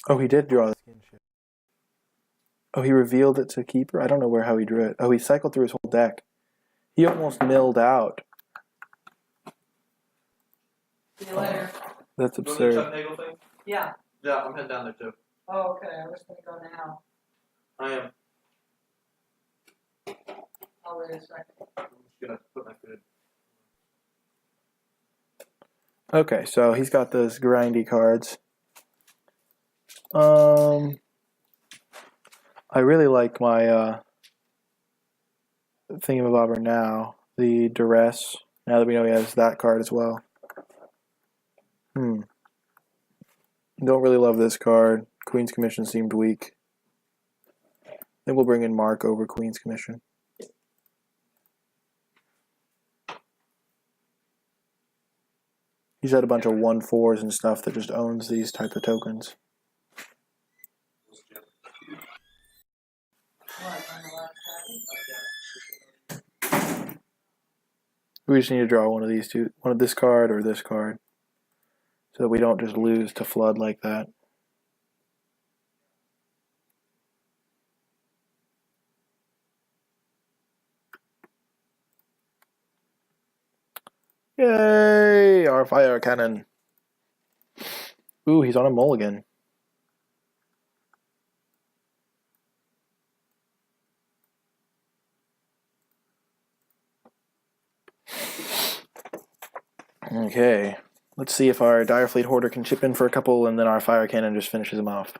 Speaker 1: Oh, he did draw the skin ship. Oh, he revealed it to Keeper? I don't know how he drew it. Oh, he cycled through his whole deck. He almost milled out.
Speaker 3: See you later.
Speaker 1: That's
Speaker 2: You want
Speaker 1: absurd.
Speaker 2: the Chuck Nagel thing?
Speaker 3: Yeah.
Speaker 2: Yeah, I'm heading down there too.
Speaker 3: Oh, okay. I was gonna go now.
Speaker 2: I am.
Speaker 3: I'll wait a second.
Speaker 2: I'm just gonna put my food.
Speaker 1: Okay, so he's got those grindy cards. I really like my thingamabobber now. The Duress. Now that we know he has that card as well. Don't really love this card. Queen's Commission seemed weak. I think we'll bring in Mark over Queen's Commission. He's had a bunch of 1/4s and stuff that just owns these type of tokens.
Speaker 3: What, on the left side?
Speaker 1: We just need to draw one of these two, one of this card or this card, so that we don't just lose to flood like that. Yay! Our fire cannon. Ooh, he's on a mulligan. Okay. Let's see if our Direfleet Hoarder can chip in for a couple and then our fire cannon just finishes him off.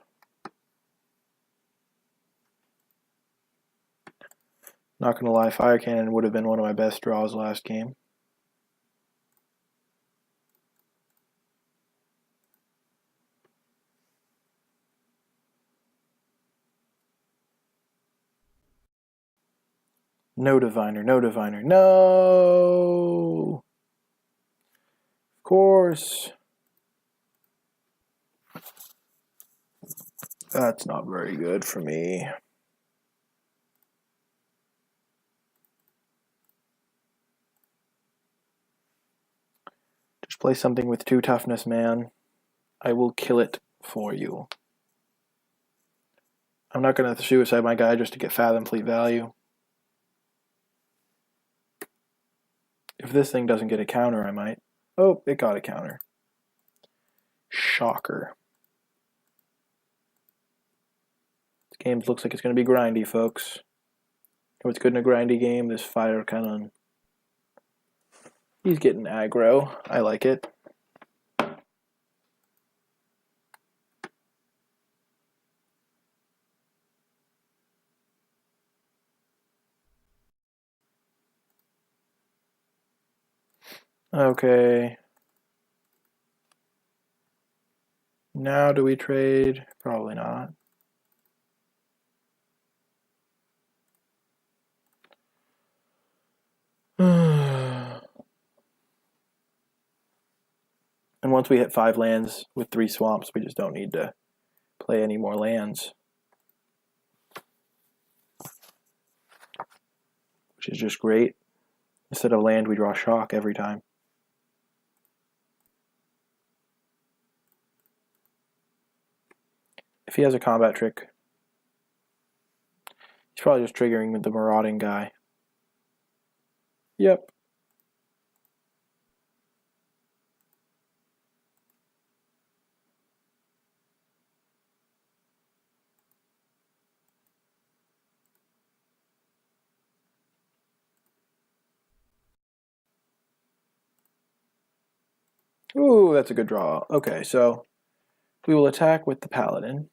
Speaker 1: Not gonna lie, fire cannon would have been one of my best draws last game. No diviner, no diviner, no! Of course. That's not very good for me. Just play something with 2 toughness, man. I will kill it for you. I'm not going to suicide my guy just to get Fathom Fleet value. If this thing doesn't get a counter, I might. Oh, it got a counter. Shocker. This game looks like it's going to be grindy, folks. What's good in a grindy game? This fire cannon. He's getting aggro. I like it. Okay. Now do we trade? Probably not. And once we hit 5 lands with 3 swamps, we just don't need to play any more lands. Which is just great. Instead of land, we draw shock every time. If he has a combat trick, he's probably just triggering the marauding guy. Yep. Ooh, that's a good draw. Okay, so we will attack with the paladin.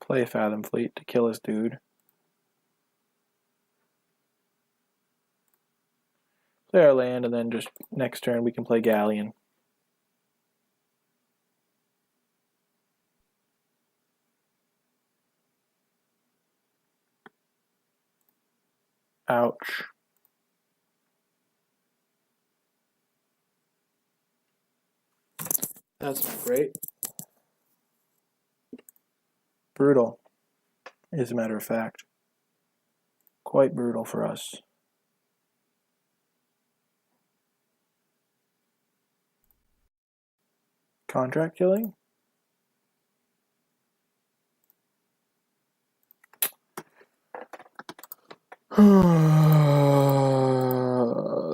Speaker 1: Play a Fathom Fleet to kill his dude. Play our land, and then just next turn we can play Galleon. Ouch. That's not great. Brutal, as a matter of fact. Quite brutal for us. Contract killing?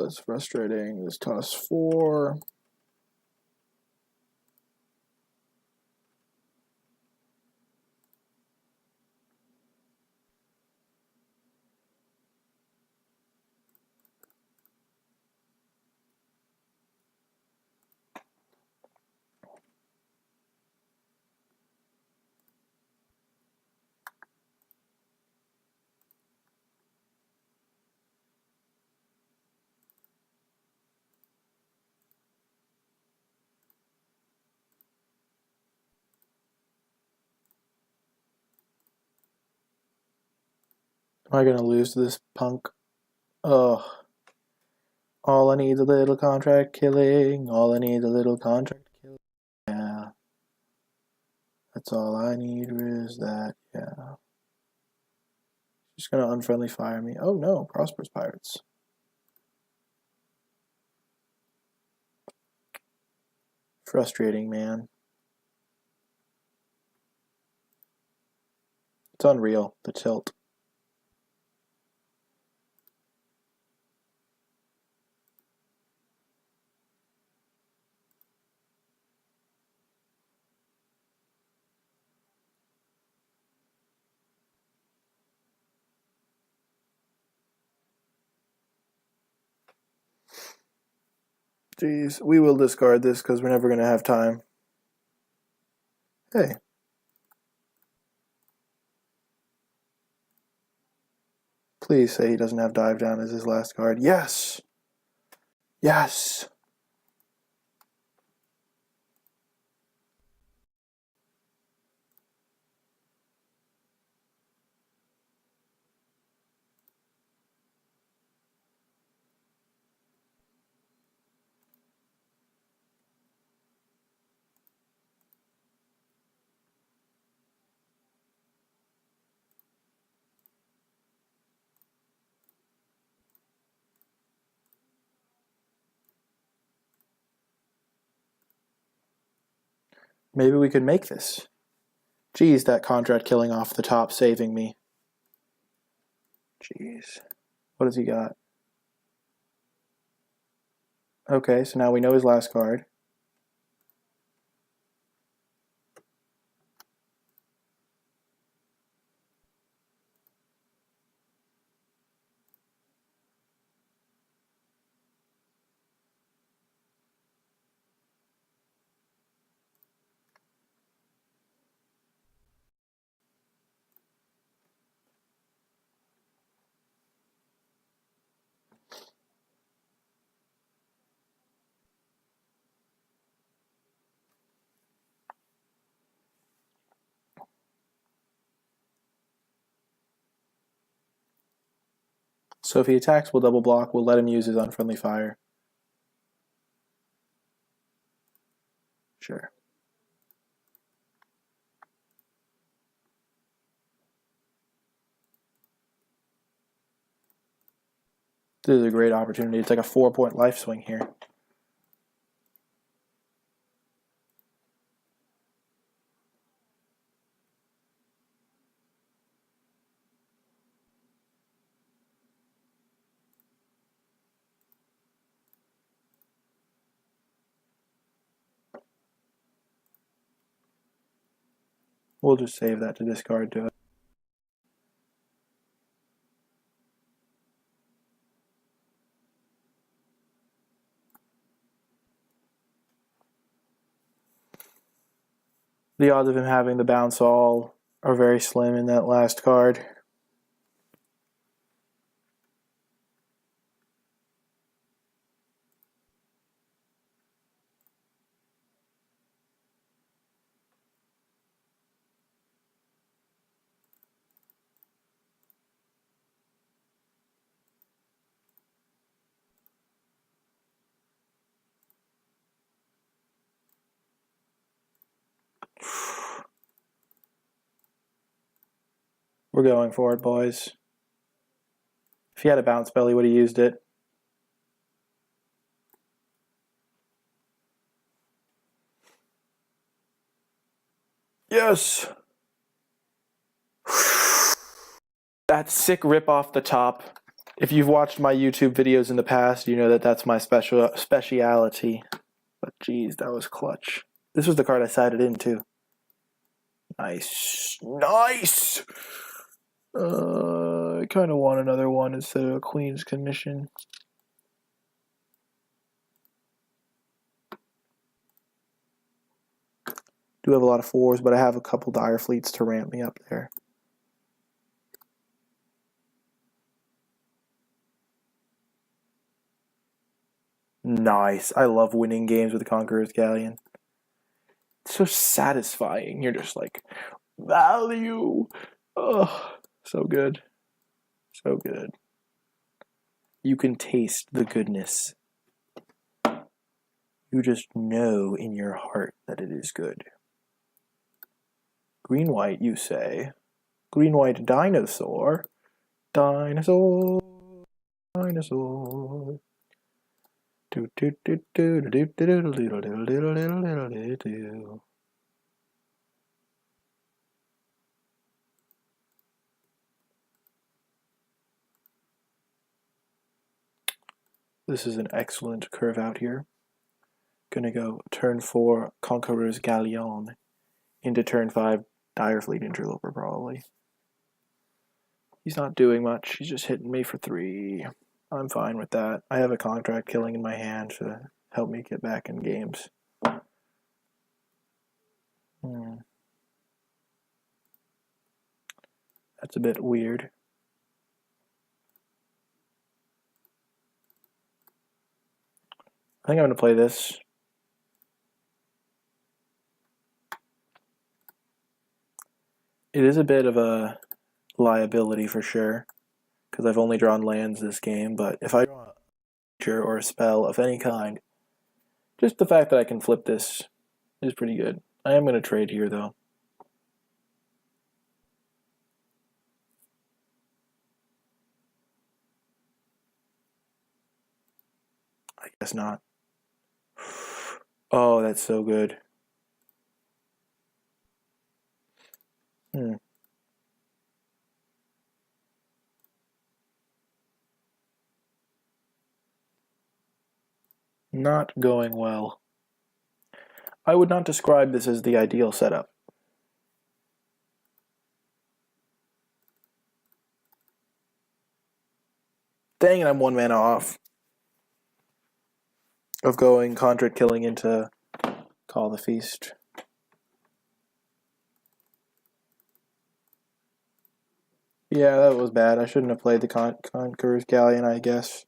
Speaker 1: That's frustrating. This toss 4. Am I gonna lose to this punk? Ugh. All I need is a little contract killing. All I need is a little contract killing. Yeah. That's all I need is that. Yeah. Just gonna unfriendly fire me. Oh no, Prosperous Pirates. Frustrating, man. It's unreal, the tilt. Jeez, we will discard this because we're never going to have time. Hey. Please say he doesn't have Dive Down as his last card. Yes! Yes! Maybe we could make this. Jeez, that contract killing off the top saving me. Jeez. What has he got? Okay, so now we know his last card. So if he attacks, we'll double block. We'll let him use his Unfriendly Fire. Sure. This is a great opportunity. It's like a 4-point life swing here. We'll just save that to discard to it. The odds of him having the bounce all are very slim in that last card. We're going for it, boys. If he had a bounce spell, he would have used it. Yes! That sick rip off the top. If you've watched my YouTube videos in the past, you know that that's my speciality. But geez, that was clutch. This was the card I sided into. Nice. Nice! I kind of want another one instead of a Queen's Commission. Do have a lot of 4s, but I have a couple Dire Fleets to ramp me up there. Nice. I love winning games with the Conqueror's Galleon. It's so satisfying. You're just like, value. Oh, so good. So good. You can taste the goodness. You just know in your heart that it is good. Green-white, you say. Green-white dinosaur. Dinosaur. Dinosaur. This is an excellent curve out here. Gonna go turn 4 Conqueror's Galleon into turn 5 Direfleet Interloper probably. He's not doing much. He's just hitting me for 3. I'm fine with that. I have a contract killing in my hand to help me get back in games. That's a bit weird. I think I'm going to play this. It is a bit of a liability for sure, because I've only drawn lands this game, but if I draw a creature or a spell of any kind, just the fact that I can flip this is pretty good. I am going to trade here, though. I guess not. Oh, that's so good. Not going well. I would not describe this as the ideal setup. Dang it, I'm 1 mana off of going contract killing into Call the Feast. Yeah, that was bad. I shouldn't have played the Conqueror's Galleon, I guess.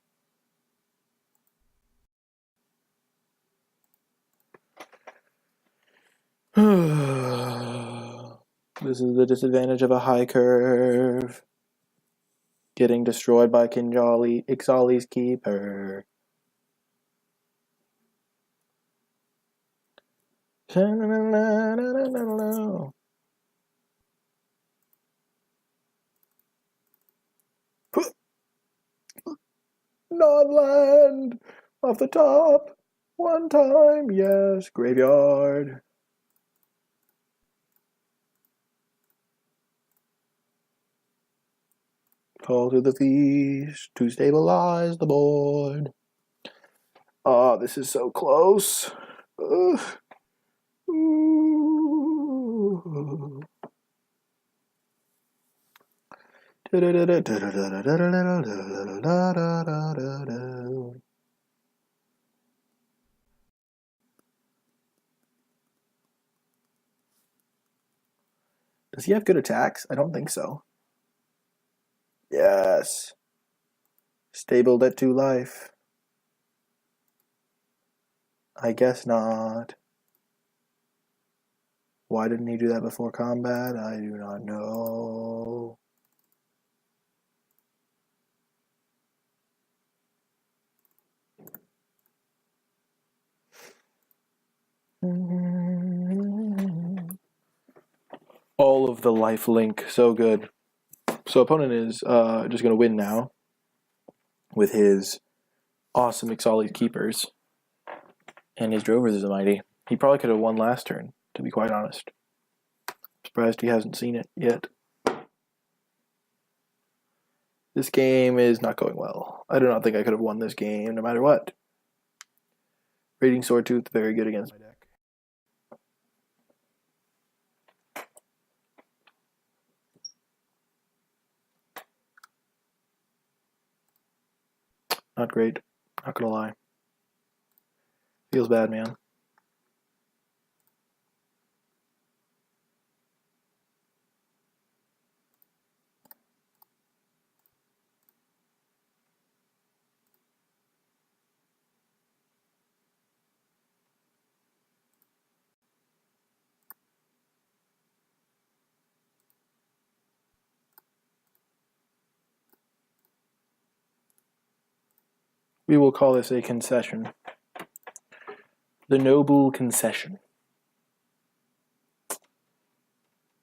Speaker 1: This is the disadvantage of a high curve. Getting destroyed by Ixalan's Keeper. Non-land! Off the top! 1 time, yes, graveyard. Call to the feast to stabilize the board. Oh, this is so close. Ugh. Ooh. Does he have good attacks? I don't think so. Yes. Stabled at 2 life. I guess not. Why didn't he do that before combat? I do not know. All of the life link, so good. So opponent is just going to win now with his awesome Ixalan's Keepers. And his Drovers is a mighty. He probably could have won last turn, to be quite honest. Surprised he hasn't seen it yet. This game is not going well. I do not think I could have won this game no matter what. Raging Swordtooth, very good against my deck. Not great. Not gonna lie. Feels bad, man. We will call this a concession. The noble concession.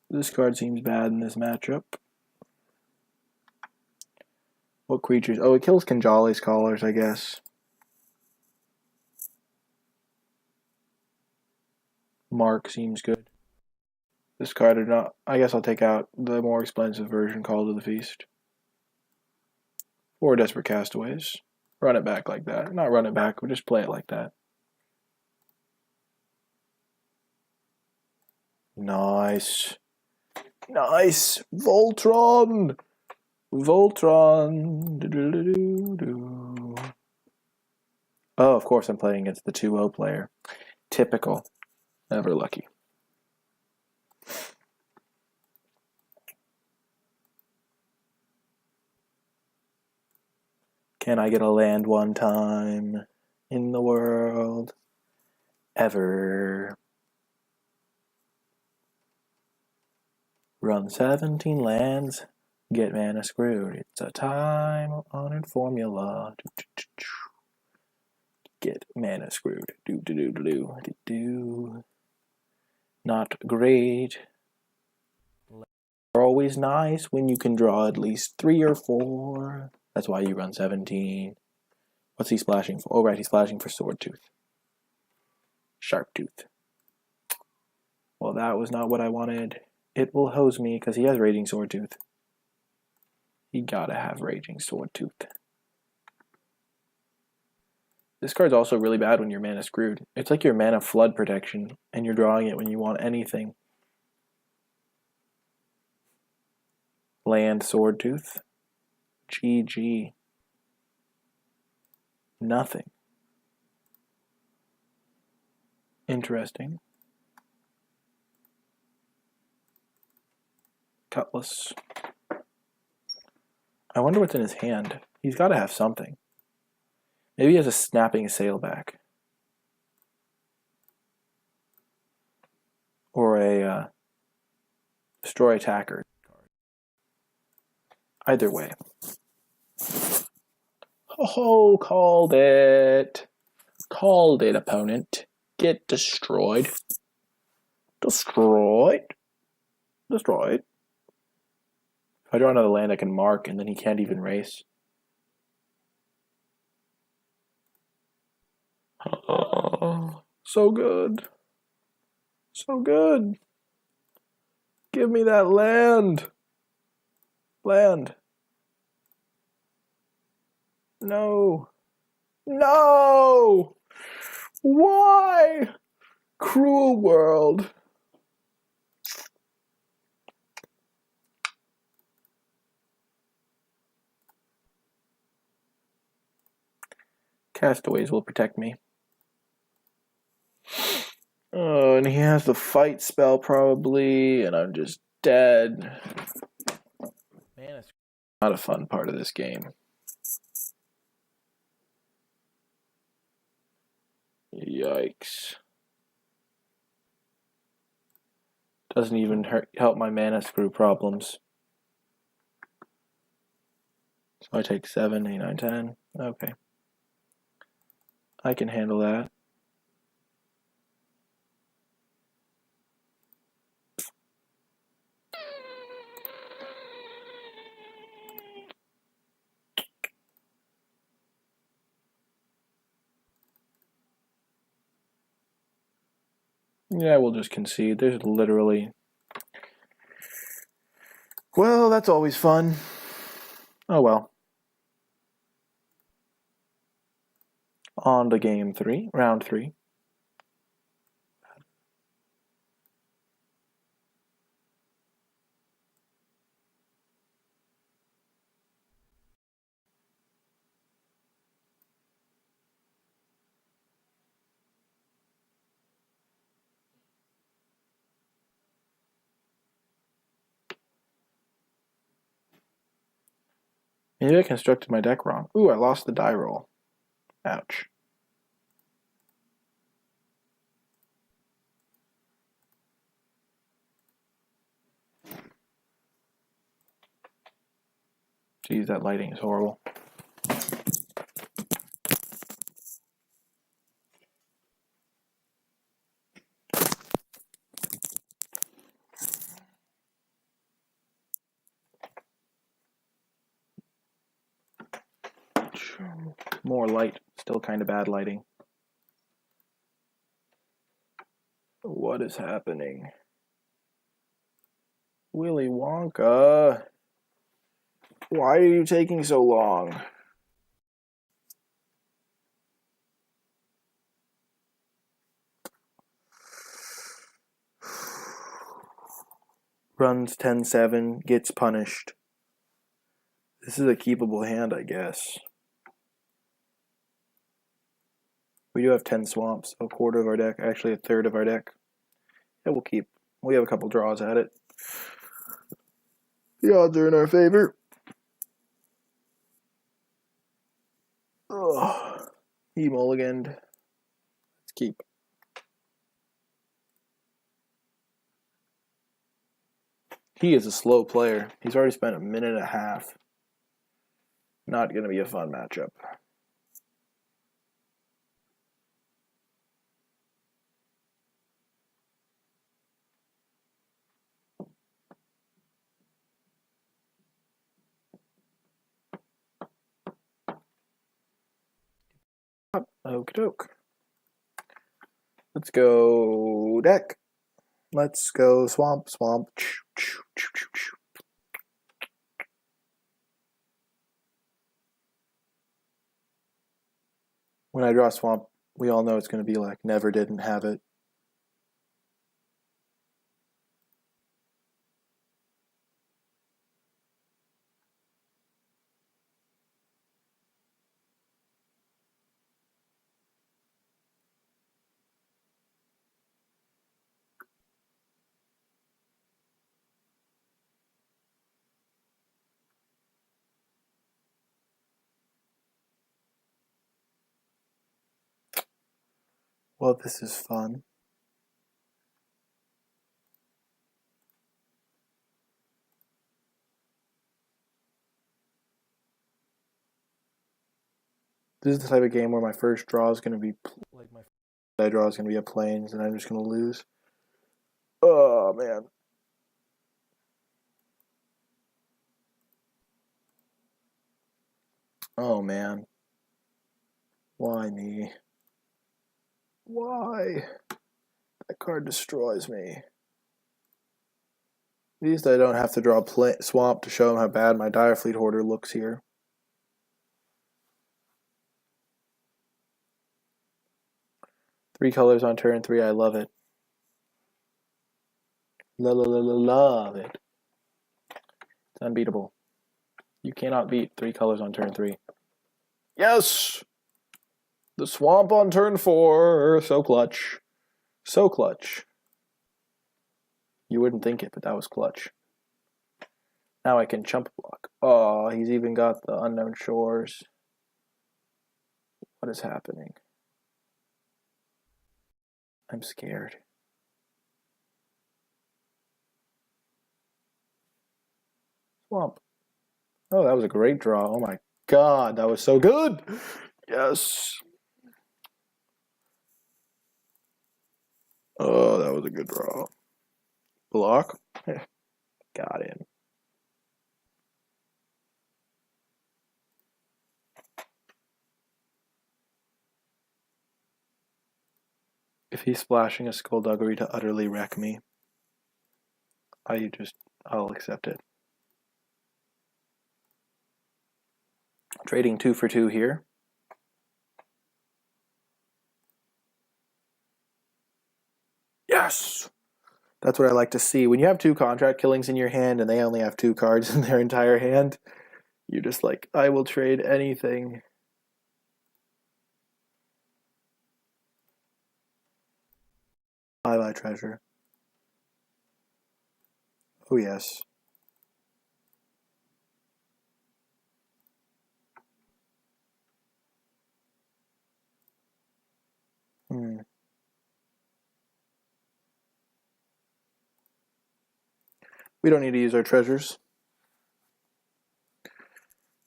Speaker 1: This card seems bad in this matchup. What creatures? Oh, it kills Kinjali's Callers, I guess. Mark seems good. Discard or not. I guess I'll take out the more expensive version, Call to the Feast. Or Desperate Castaways. Run it back like that. Not run it back, we'll just play it like that. Nice. Nice! Voltron! Voltron! Do-do-do-do-do. Oh, of course I'm playing against the 2-0 player. Typical. Never lucky. Can I get a land one time in the world? Ever. Run 17 lands, get mana screwed. It's a time-honored formula. Get mana screwed. Do. Not great. They're always nice when you can draw at least 3 or 4. That's why you run 17. What's he splashing for? Oh, right, he's splashing for Swordtooth. Sharptooth. Well, that was not what I wanted. It will hose me because he has Raging Swordtooth. You gotta have Raging Swordtooth. This card's also really bad when you're mana screwed. It's like your mana flood protection, and you're drawing it when you want anything. Land Swordtooth. GG. Nothing. Interesting. Cutlass. I wonder what's in his hand. He's got to have something. Maybe he has a Snapping Sailback. Or a Destroy Attacker card. Either way. Oh, called it. Called it, opponent. Get destroyed. Destroyed. Destroyed. If I draw another land, I can mark, and then he can't even race. Oh, so good. So good. Give me that land. Land. No. No! Why? Cruel world. Castaways will protect me. Oh, and he has the fight spell probably, and I'm just dead. Man, it's not a fun part of this game. Yikes. Doesn't even help my mana screw problems. So I take 7, 8, 9, 10. Okay. I can handle that. Yeah, we'll just concede. There's literally... Well, that's always fun. Oh well. On to game 3, round 3. Maybe I constructed my deck wrong. Ooh, I lost the die roll. Ouch. Geez, that lighting is horrible. More light, still kind of bad lighting. Whoa. What is happening? Willy Wonka. Why are you taking so long? Runs 10-7, gets punished. This is a keepable hand, I guess. We do have 10 swamps, a quarter of our deck, actually a third of our deck. Yeah, we'll keep. We have a couple draws at it. The odds are in our favor. Ugh. He mulliganed. Let's keep. He is a slow player. He's already spent a minute and a half. Not going to be a fun matchup. Okie doke. Let's go deck. Let's go swamp, swamp. When I draw swamp, we all know it's going to be like never didn't have it. Well, this is fun. This is the type of game where my first draw is going to be like my first draw is going to be a plains, and I'm just going to lose. Oh man. Oh man. Why me? Why? That card destroys me. At least I don't have to draw swamp to show him how bad my Direfleet Hoarder looks here. Three colors on turn 3, I love it. Love it. It's unbeatable. You cannot beat 3 colors on turn 3. Yes! The swamp on turn 4. So clutch. So clutch. You wouldn't think it, but that was clutch. Now I can chump block. Oh, he's even got the Unknown Shores. What is happening? I'm scared. Swamp. Oh, that was a great draw. Oh my god, that was so good. Yes. Oh, that was a good draw. Block. Got him. If he's splashing a Skullduggery to utterly wreck me, I'll accept it. Trading 2 for 2 here. Yes! That's what I like to see. When you have 2 contract killings in your hand and they only have 2 cards in their entire hand, you're just like, I will trade anything. Highlight treasure. Oh yes. We don't need to use our treasures.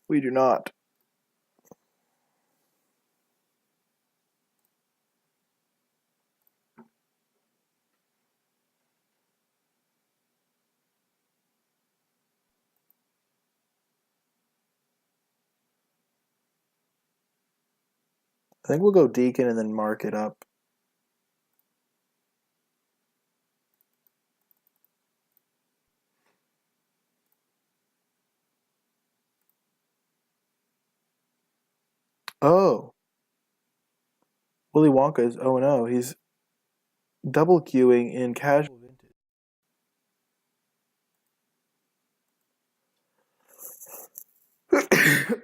Speaker 1: We do not. I think we'll go Deacon and then mark it up. Oh. Willy Wonka is 0-0. He's double queuing in casual vintage.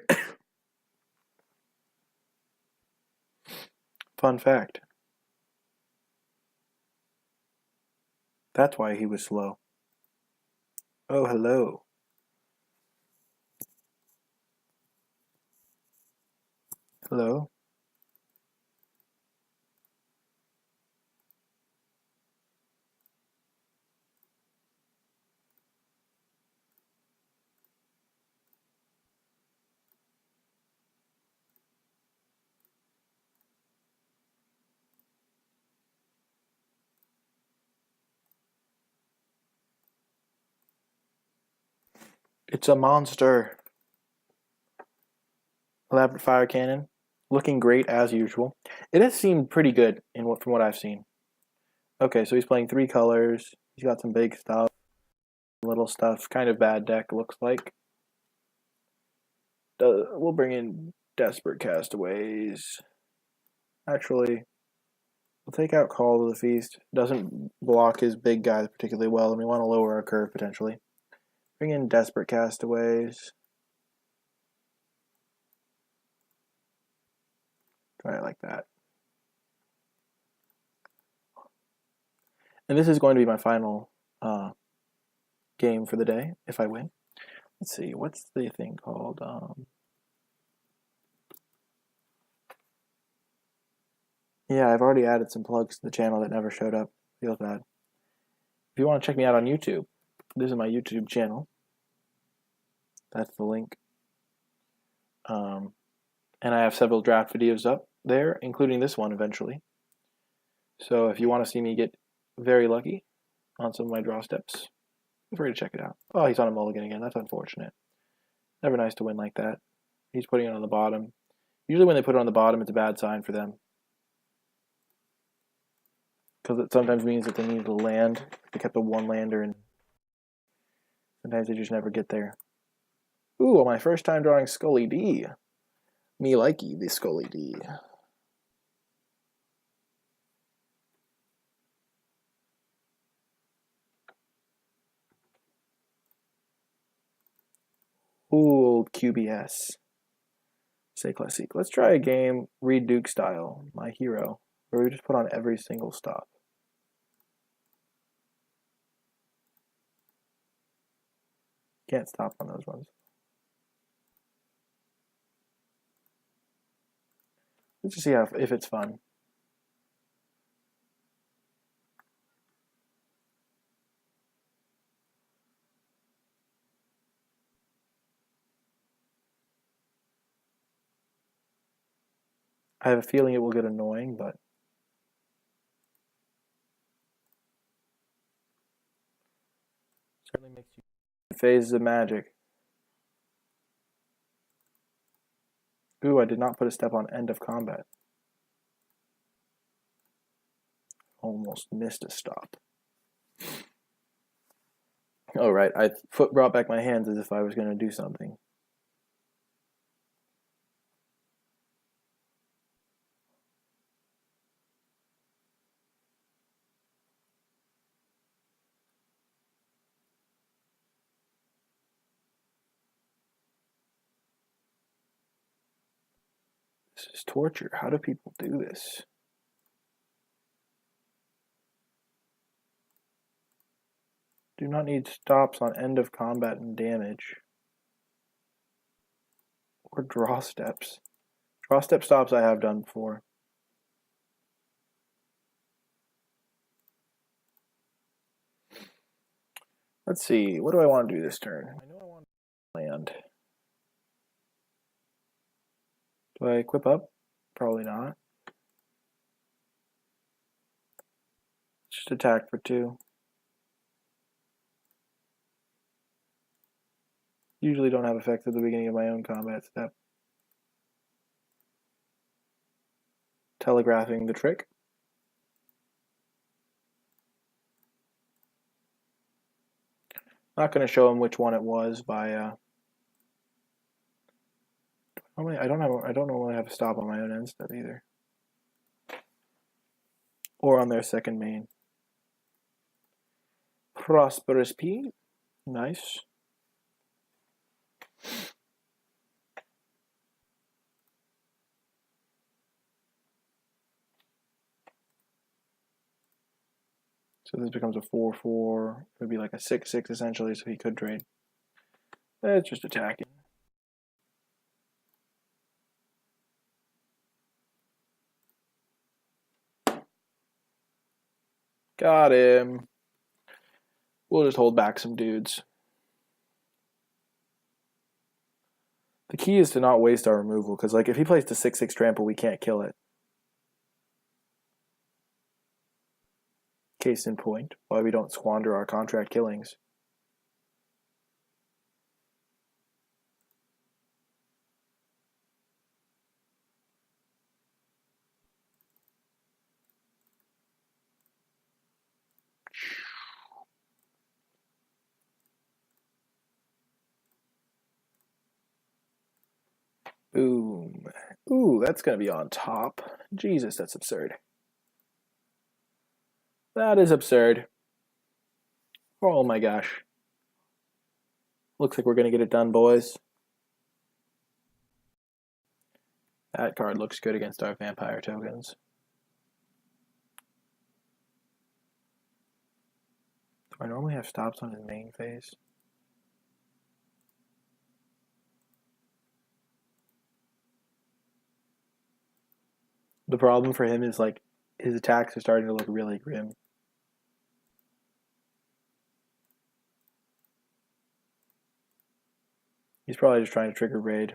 Speaker 1: Fun fact. That's why he was slow. Oh, hello. Hello. It's a monster. Elaborate fire cannon. Looking great as usual. It has seemed pretty good from what I've seen. Okay, so he's playing 3 colors. He's got some big stuff, little stuff. Kind of bad deck, looks like. We'll bring in Desperate Castaways. Actually, we'll take out Call to the Feast. Doesn't block his big guys particularly well, and we want to lower our curve potentially. Bring in Desperate Castaways. Try it like that. And this is going to be my final game for the day, if I win. Let's see, what's the thing called? Yeah, I've already added some plugs to the channel that never showed up. Feels bad. If you want to check me out on YouTube, this is my YouTube channel. That's the link. And I have several draft videos up there, including this one eventually. So if you want to see me get very lucky on some of my draw steps, feel free to check it out. Oh, he's on a mulligan again. That's unfortunate. Never nice to win like that. He's putting it on the bottom. Usually when they put it on the bottom, it's a bad sign for them. Because it sometimes means that they need to land. They kept a 1-lander, and sometimes they just never get there. Ooh, my first time drawing Scully D. Me likey the Scully D. Ooh, old QBS. Say classique. Let's try a game Reed Duke style, my hero, where we just put on every single stop. Can't stop on those ones. Let's just see if it's fun. I have a feeling it will get annoying, but certainly makes you phases of magic. Ooh, I did not put a step on end of combat. Almost missed a stop. Oh, right. I brought back my hands as if I was going to do something. This is torture. How do people do this? Do not need stops on end of combat and damage. Or draw steps. Draw step stops I have done before. Let's see. What do I want to do this turn? I know I want to land. Do I equip up? Probably not. Just attack for 2. Usually don't have effects at the beginning of my own combat step. Telegraphing the trick. Not going to show him which one it was by... I don't normally have a stop on my own end step either. Or on their second main. Prosperous P. Nice. So this becomes a 4-4. It would be like a 6-6 essentially, so he could trade. It's just attacking. Got him. We'll just hold back some dudes. The key is to not waste our removal, because like if he plays the 6-6 trample, we can't kill it. Case in point, why we don't squander our contract killings. Boom. Ooh, that's going to be on top. Jesus, that's absurd. That is absurd. Oh my gosh. Looks like we're going to get it done, boys. That card looks good against our vampire tokens. Do I normally have stops on his main phase? The problem for him is like his attacks are starting to look really grim. He's probably just trying to trigger raid.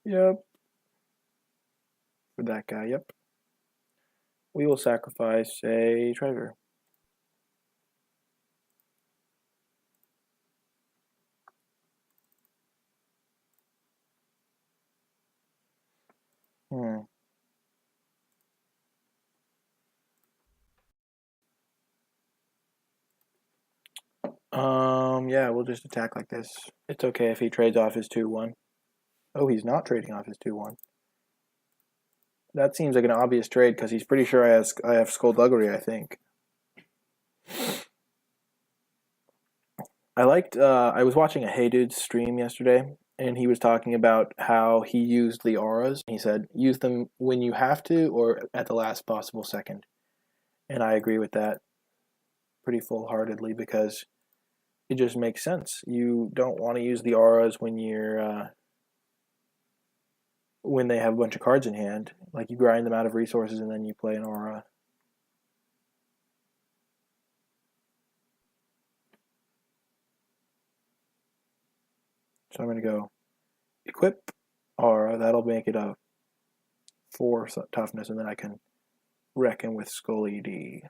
Speaker 1: Yep. For that guy, yep. We will sacrifice a treasure. Yeah, we'll just attack like this. It's okay if he trades off his 2-1. Oh, he's not trading off his 2-1. That seems like an obvious trade because he's pretty sure I have Skullduggery, I think. I was watching a Hey Dude stream yesterday, and he was talking about how he used the auras. He said, use them when you have to or at the last possible second. And I agree with that pretty full-heartedly because it just makes sense. You don't want to use the auras when when they have a bunch of cards in hand. Like you grind them out of resources and then you play an aura. So I'm going to go equip aura. That'll make it a 4 toughness, and then I can reckon with Skull ED.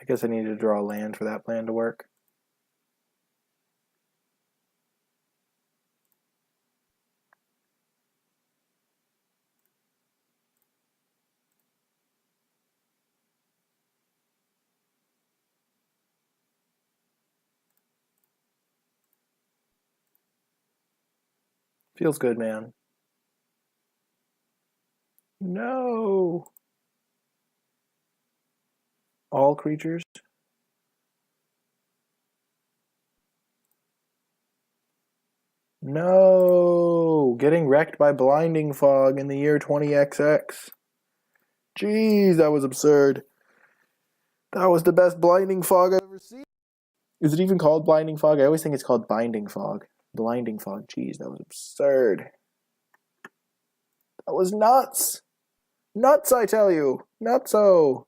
Speaker 1: I guess I need to draw land for that plan to work. Feels good, man. No! All creatures? No! Getting wrecked by blinding fog in the year 20XX. Jeez, that was absurd. That was the best blinding fog I've ever seen. Is it even called blinding fog? I always think it's called binding fog. Blinding fog. Jeez, that was absurd. That was nuts. Nuts, I tell you. Nutso.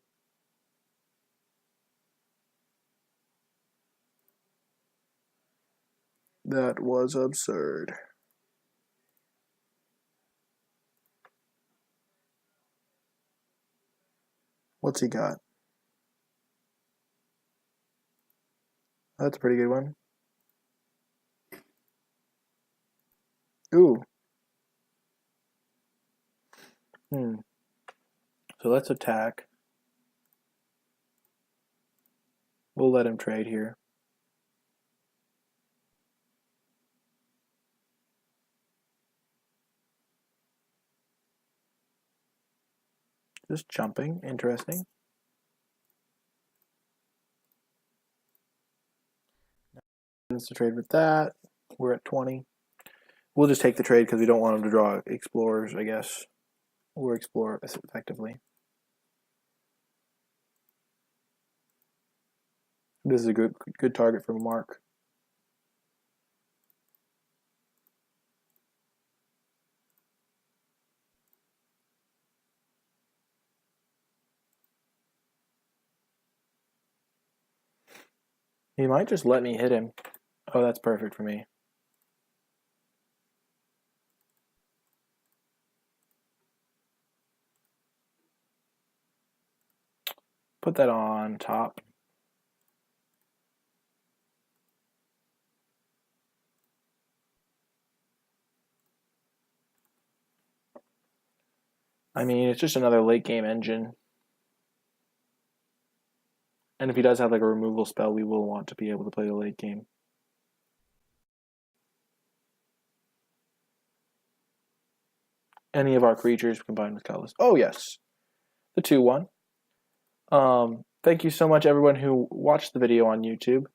Speaker 1: That was absurd. What's he got? That's a pretty good one. Ooh. So let's attack. We'll let him trade here. Just jumping. Interesting. To trade with that. We're at 20. We'll just take the trade because we don't want him to draw explorers, I guess. Or explore effectively. This is a good target for Mark. He might just let me hit him. Oh, that's perfect for me. Put that on top. I mean, it's just another late game engine. And if he does have like a removal spell, we will want to be able to play the late game. Any of our creatures combined with colorless. Oh, yes. The 2-1. Thank you so much, everyone who watched the video on YouTube.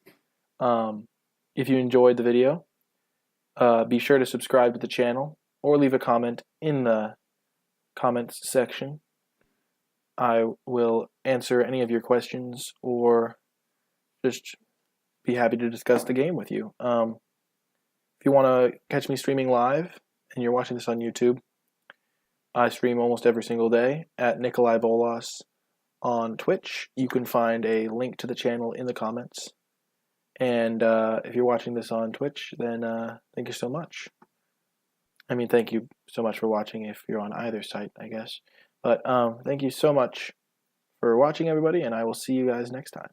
Speaker 1: If you enjoyed the video, be sure to subscribe to the channel or leave a comment in the comments section. I will answer any of your questions or just be happy to discuss the game with you. If you want to catch me streaming live and you're watching this on YouTube, I stream almost every single day at Nikolai Bolas on Twitch. You can find a link to the channel in the comments. And if you're watching this on Twitch, then thank you so much. I mean, thank you so much for watching if you're on either site, I guess. But thank you so much for watching, everybody, and I will see you guys next time.